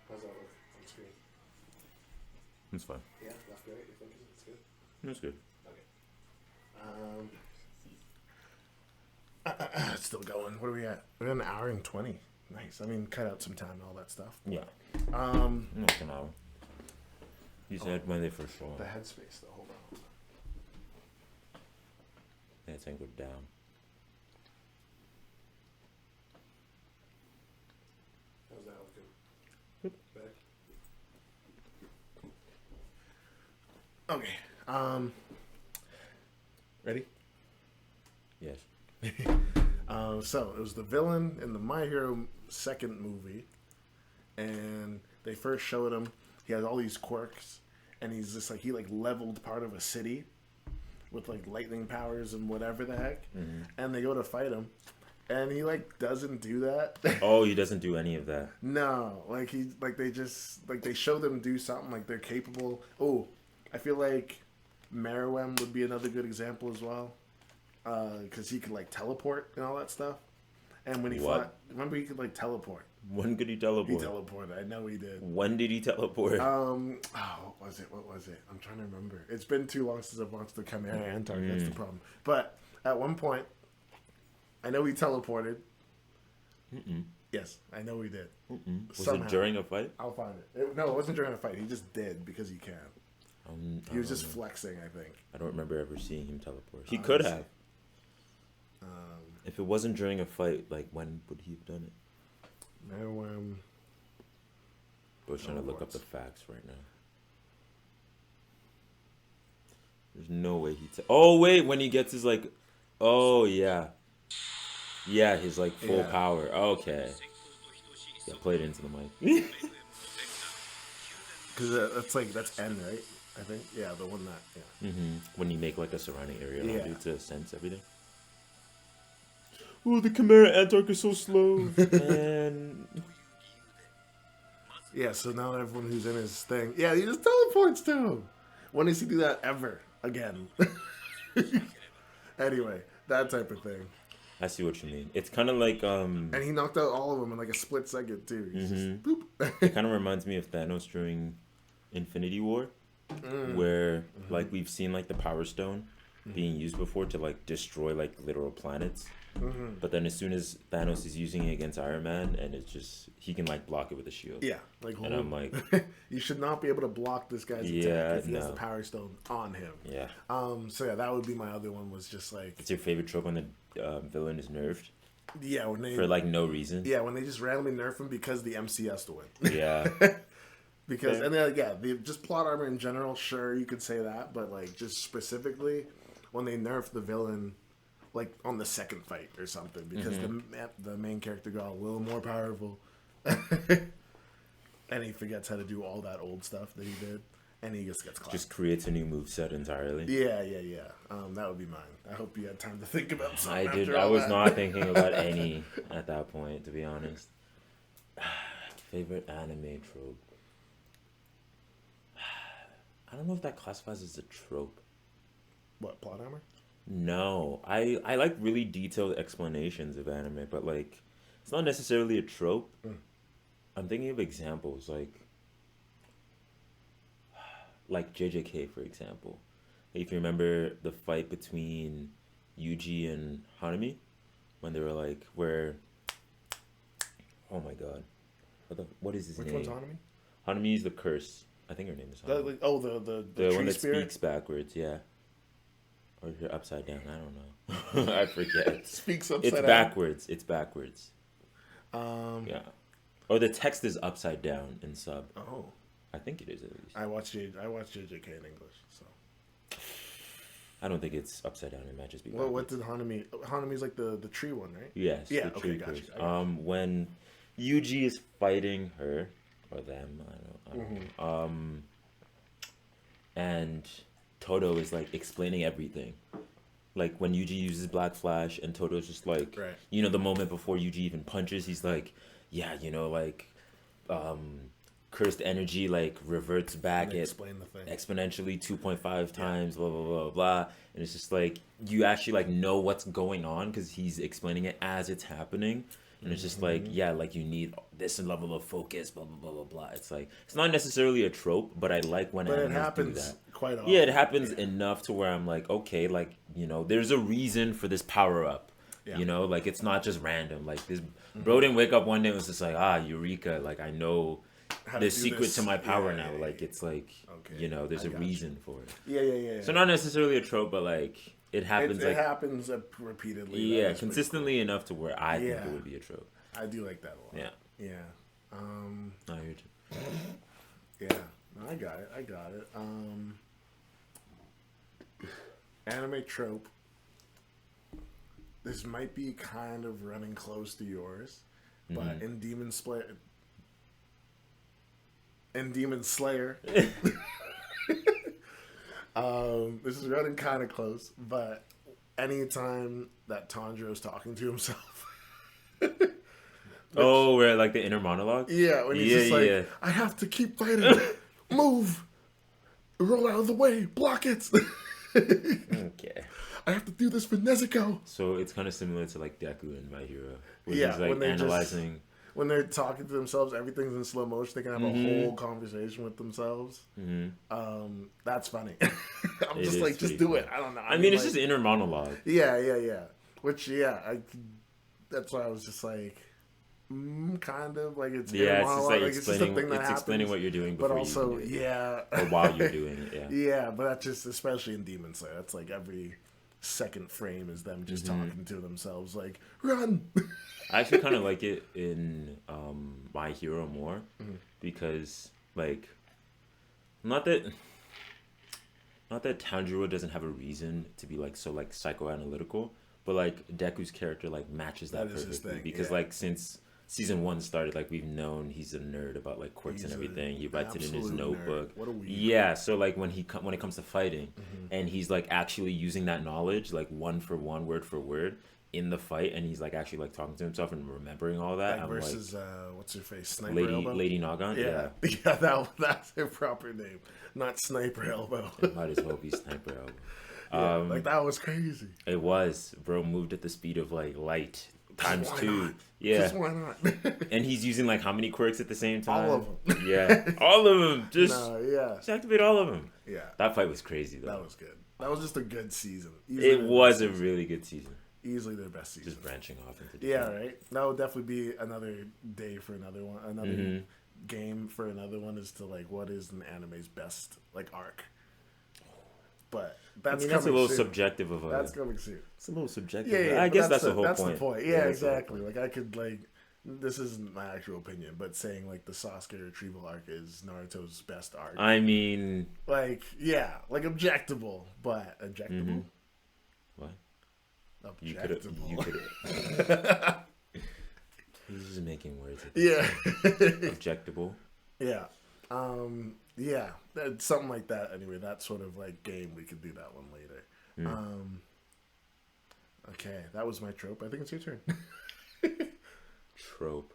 How's that look on screen? It's fine. Yeah, left, right, you think it's good? It's good. It's still going. What are we at? We're at an hour and 20. Nice. I mean, cut out some time and all that stuff. Yeah. Um, Not an hour. You said when they first show the him. headspace, though. Hold on. Yeah, it's angled down. How's that looking? Better? Okay. Ready? Yes. So it was the villain in the My Hero second movie, and they first showed him. He has all these quirks, and he's just like he leveled part of a city with like lightning powers and whatever the heck. And they go to fight him, and he doesn't do that. Oh, he doesn't do any of that. No, they show them do something like they're capable. Oh, I feel like Meruem would be another good example as well. Because he could teleport and all that stuff. And when he fought, remember he could teleport. When could he He teleport? teleported. I know he did. When did he teleport? What was it? I'm trying to remember. It's been too long since I've watched the Chimera Antark. That's the problem. But at one point, I know he teleported. Yes, I know he did. Was it during a fight? I'll find it. No, it wasn't during a fight. He just did because he can. He was just flexing, I think. I don't remember ever seeing him teleport. He could have. If it wasn't during a fight, when would he have done it? Meruem. I was trying to look up the facts right now. There's no way he. Oh wait, when he gets his oh yeah, yeah, his full power. Okay, yeah, play it into the mic. Because that's N, right? I think. Yeah, the one that. Yeah. When you make a surrounding area around Yeah. you to sense everything. Oh, the Chimera Antark is so slow, man. Yeah, so now everyone who's in his thing, he just teleports to him. When does he do that ever again? Anyway, that type of thing. I see what you mean. It's kind of like And he knocked out all of them in a split second too. He's just boop. It kind of reminds me of Thanos during Infinity War, where we've seen the Power Stone being used before to destroy literal planets. But then as soon as Thanos is using it against Iron Man, and it's just he can block it with a shield. Yeah, and I'm like, you should not be able to block this guy's attack if he has the Power Stone on him. Yeah. So yeah, that would be my other one. Was just It's your favorite trope when the villain is nerfed? Yeah, when they for no reason. Yeah, when they just randomly nerf him because the MC has to win. Yeah. Because and then the just plot armor in general, sure you could say that, but just specifically when they nerf the villain. On the second fight or something, because the main character got a little more powerful, and he forgets how to do all that old stuff that he did, and he just gets clapped. Just creates a new moveset entirely. Yeah. That would be mine. I hope you had time to think about something. I did. I was not thinking about any at that point, to be honest. Favorite anime trope. I don't know if that classifies as a trope. What, plot armor? No, I like really detailed explanations of anime, but like it's not necessarily a trope. I'm thinking of examples like JJK for example. If you remember the fight between Yuji and Hanami when they were like where oh my god. What is his Which name? one's Hanami? Hanami is the curse. I think her name is The, Hanami. like, oh, the The tree one that spirit? speaks backwards, yeah. Or you're upside down, I don't know. I forget. Speaks upside It's down. backwards. It's backwards. Yeah. Or the text is upside down in sub. Oh. I think it is at least. I watched JJK in English, so. I don't think it's upside down. It might just be. Well, what backwards. did Hanami's like the tree one, right? Yes. Yeah, the okay, tree gotcha, curse. I gotcha. When Yuji is fighting her or them, I don't Mm-hmm. know. And Toto is like explaining everything. Like when Yuji uses Black Flash and Toto's just like, Right. you know, the moment before Yuji even punches, he's like, yeah, you know, like, cursed energy like reverts back They at explain the thing. exponentially 2.5 times, blah blah blah blah, and it's just like you actually like know what's going on because he's explaining it as it's happening, and it's just like yeah, like you need this level of focus, blah blah blah blah blah. It's like it's not necessarily a trope, but I like when But it animes do happens that. quite often. Yeah, it happens enough to where I'm like, okay, like, you know, there's a reason for this power up. Yeah. You know, like it's not just random. Like this bro didn't wake up one day and was just like, eureka, like I know How the to do secret this. to my power Yeah, now. yeah, like yeah. it's like Okay, you know, there's I a got you. reason for it. Yeah. So not necessarily a trope, but like it happens It like happens repeatedly. That yeah, is pretty consistently enough to where I think Yeah. it would be a trope. cool. I do like that a lot. Yeah. Yeah. No, you're t- Yeah. No, I got it. Anime trope. This might be kind of running close to yours, but in Demon Slayer, this is running kind of close, but anytime that Tanjiro is talking to himself, Oh, where like the inner monologue? yeah, when he's Yeah, just like, yeah. I have to keep fighting, move, roll out of the way, block it. Okay. I have to do this for Nezuko. So it's kind of similar to like Deku and My Hero. Where Yeah, he's like when they analyzing. When they're talking to themselves, everything's in slow motion. They can have a whole conversation with themselves. That's funny. I'm It just is like, just pretty do funny. it. I don't know. I mean, it's like, just inner monologue. yeah. Which, that's why I was just like, kind of like it's Yeah, inner it's just monologue. like It's just a explaining. thing that It's explaining happens, what you're doing but before also, you do it. yeah, Or while you're doing it. Yeah. yeah. But that's just especially in Demon Slayer. That's like every second frame is them just talking to themselves, like run. I actually kind of like it in My Hero more because like not that Tanjiro doesn't have a reason to be like so like psychoanalytical, but like Deku's character like matches that, That is his perfectly thing, because yeah. like since season 1 started, like we've known he's a nerd about like quirks He's and a everything. He writes it in his absolute nerd. notebook. What a weeb. Yeah, so like when it comes to fighting, and he's like actually using that knowledge like one for one, word for word in the fight, and he's like actually like talking to himself and remembering all that. Like I'm versus what's her face, Sniper like Elbow. Lady Nagan. Yeah, that's her proper name, not Sniper Elbow. Might as well be Sniper Elbow. Yeah, like that was crazy. It was, bro, moved at the speed of like light times Why 2. not? Yeah, Just why not? and he's using like how many quirks at the same time? All of them. Yeah, all of them. Just, No, yeah, just activate all of them. yeah. That fight was crazy though. That was good. That was just a good season. It was a really good season. Easily their best season. Just branching off into Yeah, different- right. That would definitely be another day for another one. Another game for another one is to like what is an anime's best like arc. But I that's mean, that's a coming little soon. subjective of a. That's coming soon. It's a little subjective. Yeah, I but guess that's the whole that's point. the point. Yeah, that's the whole exactly. Like I could like, this isn't my actual opinion, but saying like the Sasuke retrieval arc is Naruto's best arc. I mean, Like yeah, like objectable, but objectable. what? You could Objectable. You could. He's just making words. Yeah. Objectable. Yeah. Yeah. Something like that. Anyway, that sort of like game, we could do that one later. Okay, that was my trope. I think it's your turn. Trope.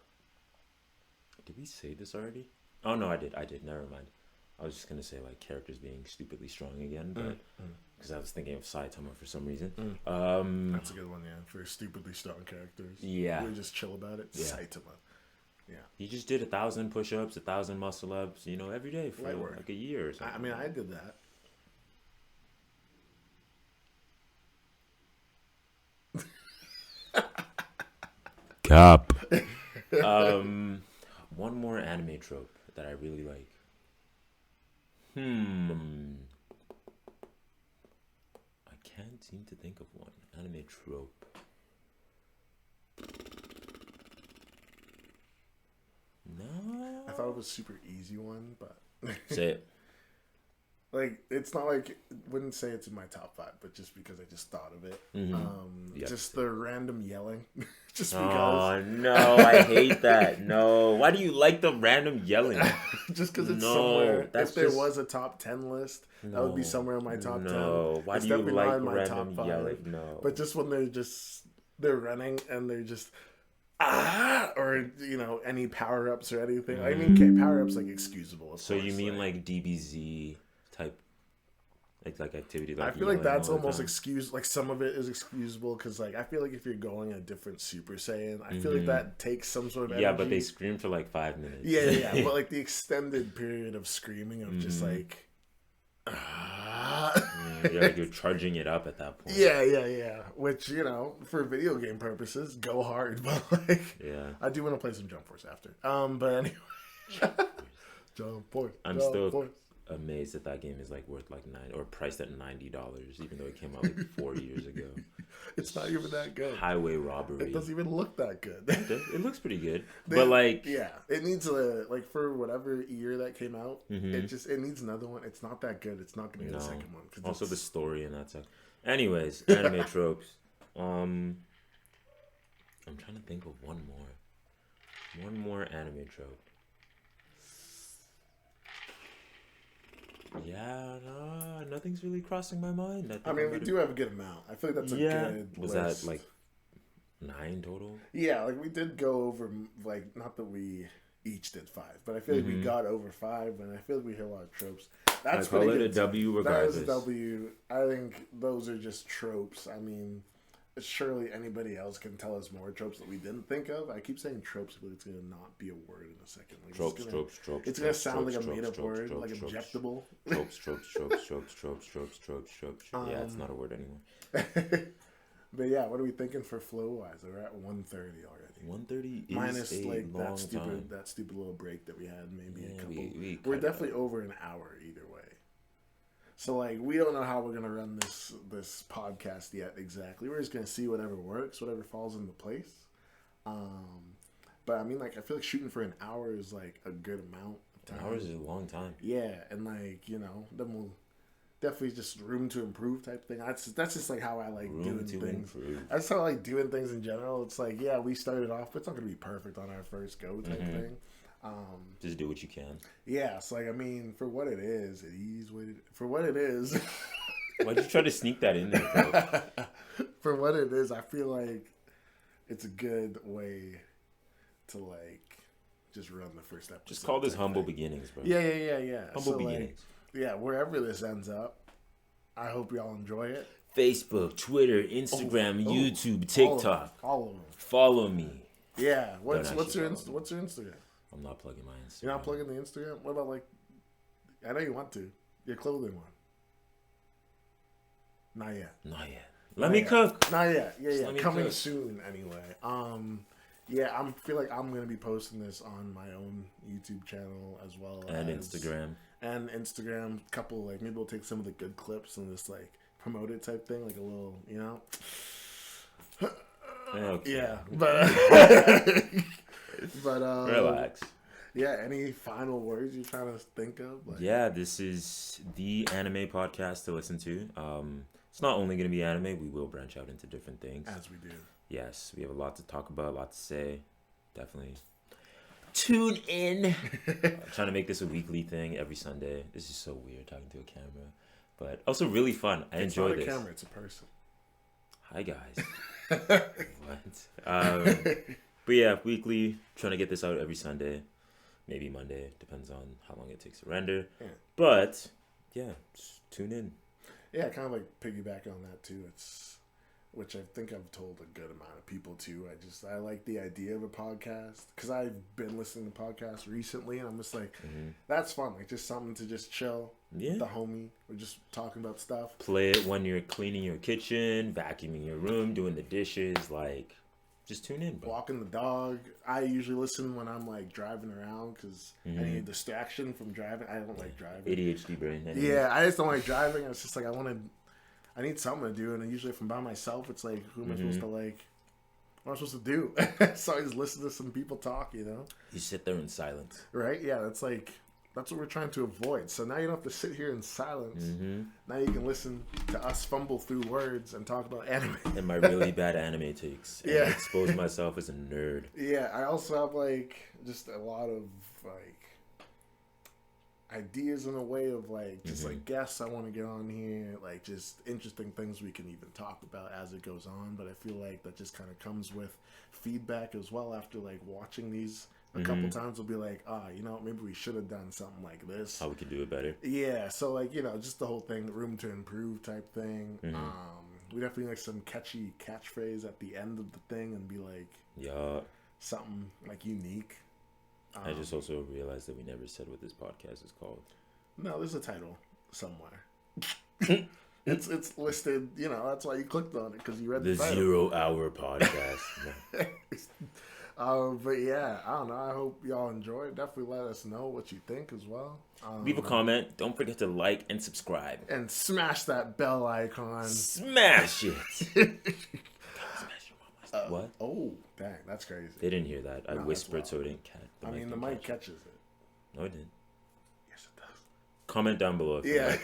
Did we say this already? Oh no, I did. Never mind. I was just gonna say like characters being stupidly strong again, but because I was thinking of Saitama for some reason. That's a good one, yeah. For stupidly strong characters. Yeah. We're just chill about it. Yeah. Saitama. Yeah. He just did 1,000 push-ups, 1,000 muscle-ups, every day for Light work. like a year or something. I mean, I did that. Cap. One more anime trope that I really like. I can't seem to think of one anime trope. No. I thought it was a super easy one, but Say it. like it's not like wouldn't say it's in my top 5, but just because I just thought of it. Yep. Just the random yelling, just because. Oh no, I hate that. No, why do you like the random yelling? Just because it's No, somewhere. that's If there just- was a top 10 list, that would be somewhere in my top 10. No, why It's do you definitely not like in my top random 5. yelling? No, But just when they're running and they're just or any power ups or anything. I mean, okay, power ups like excusable. Of so course, you mean like DBZ type, like activity? Like I feel like yelling that's all the almost time? excused. Like some of it is excusable because like I feel like if you're going a different Super Saiyan, I feel like that takes some sort of energy. Yeah, but they scream for like 5 minutes. Yeah. But like the extended period of screaming of just like. Yeah, like you're charging it up at that point. Yeah. Which for video game purposes, go hard. But like, Yeah. I do want to play some Jump Force after. But anyway, Jump Force. I'm Jump still Force. amazed that that game is like worth like priced at $90, even though it came out like 4 years ago. It's not even that good. Highway robbery. It doesn't even look that good. It looks pretty good, but like, yeah, it needs for whatever year that came out. It needs another one. It's not that good. It's not going to get a second one. 'cause also the it's- story in that side. Anyways, anime tropes. I'm trying to think of one more anime trope. Yeah, no, nothing's really crossing my mind. I mean, we do have a good amount. I feel like that's a good. Was list. that like 9 total? Yeah, like we did go over. Like, not that we each did 5, but I feel like we got over 5, and I feel like we hit a lot of tropes. That's I call pretty it good. a W That regardless. is a W. I think those are just tropes. I mean, surely anybody else can tell us more tropes that we didn't think of. I keep saying tropes, but it's gonna not be a word in a second. Like, Tropes. It's gonna sound like a made-up word, like objectable. Tropes. Yeah, it's not a word anymore. But yeah, what are we thinking for flow wise? We're at 1:30 already. 1:30 is Minus a like long that time. stupid little break that we had, maybe a Yeah, couple. we We're cut it definitely over an hour either way. So like we don't know how we're gonna run this podcast yet exactly. We're just gonna see whatever works, whatever falls into place. But I mean, like I feel like shooting for an hour is like a good amount of time. Hours is a long time. Yeah, and like then we'll definitely just room to improve type thing. That's just like how I like Room doing to things. improve. That's how I like doing things in general. It's like yeah, we started off, but it's not gonna be perfect on our first go type thing. Just do what you can. Yeah, so like I mean, for what it is, for what it is. Why'd you try to sneak that in there, bro? For what it is, I feel like it's a good way to like just run the first episode. Just call this type humble thing. beginnings, bro. Yeah. Humble So, beginnings. Like, yeah, wherever this ends up, I hope y'all enjoy it. Facebook, Twitter, Instagram, Oh, YouTube, TikTok. All of them. Follow me. Yeah. What's Don't your actually follow what's your Instagram? I'm not plugging my Instagram. You're not plugging the Instagram? What about like? I know you want to. Your clothing one. Not yet. Not yet. Let me cook. Not yet. Yeah. let me Coming cook. soon anyway. Yeah, I feel like I'm gonna be posting this on my own YouTube channel as well And as Instagram. And Instagram. Couple like maybe we'll take some of the good clips and just like promote it type thing, like a little, Okay. Yeah, but Relax. Yeah, any final words you're trying to think of? Like, Yeah, this is the anime podcast to listen to. It's not only going to be anime. We will branch out into different things. as we do. Yes, we have a lot to talk about, a lot to say. Definitely tune in. Trying to make this a weekly thing every Sunday. This is so weird talking to a camera, but also really fun. I It's enjoy not a this. camera; it's a person. Hi guys. What? But yeah, weekly. Trying to get this out every Sunday, maybe Monday. Depends on how long it takes to render. Yeah. But yeah, just tune in. Yeah, kind of like piggyback on that too. Which I think I've told a good amount of people too. I like the idea of a podcast because I've been listening to podcasts recently, and I'm just like, that's fun. Like just something to just chill. Yeah. The homie, we're just talking about stuff. Play it when you're cleaning your kitchen, vacuuming your room, doing the dishes. Like, just tune in, bro. Walking the dog. I usually listen when I'm like driving around because I need a distraction from driving. I don't like driving. ADHD brain. Anyways. Yeah, I just don't like driving. It's just like I need something to do, and usually if I'm by myself, it's like, who am I supposed to like? What am I supposed to do? So I just listen to some people talk, you know? You sit there in silence. Right? Yeah, that's what we're trying to avoid. So now you don't have to sit here in silence. Now you can listen to us fumble through words and talk about anime. And my really bad anime takes. And Yeah. expose myself as a nerd. Yeah, I also have like just a lot of like ideas in a way of like just like guests I want to get on here, like just interesting things we can even talk about as it goes on. But I feel like that just kind of comes with feedback as well. After like watching these a couple times, we'll be like, you know, maybe we should have done something like this. How we could do it better. Yeah, so like, you know, just the whole thing, room to improve type thing. We definitely like some catchy catchphrase at the end of the thing and be like, Yeah. something like unique. I just also realized that we never said what this podcast is called. No, there's a title somewhere. it's listed, you know, that's why you clicked on it, because you read The the title. 0 Hour Podcast. But yeah, I don't know. I hope y'all enjoy it. Definitely let us know what you think as well. Leave a comment. Don't forget to like and subscribe. And smash that bell icon. Smash it. What? Oh, dang, that's crazy. They didn't hear that. I No, that's whispered wild. so it didn't catch. I mean, the mic catches it. No, it didn't. Yes, it does. Comment down below. If you Yeah.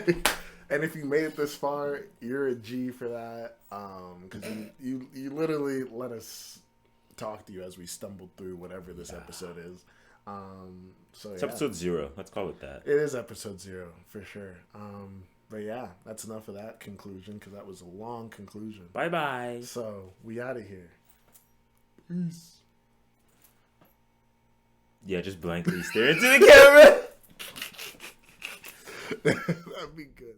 like. And if you made it this far, you're a G for that. Because you literally let us talk to you as we stumbled through whatever this episode is. So It's yeah. episode 0. Let's call it that. It is episode 0 for sure. But yeah, that's enough of that conclusion, because that was a long conclusion. Bye bye. So we out of here. Peace. Yeah, just blankly stare into the camera. That'd be good.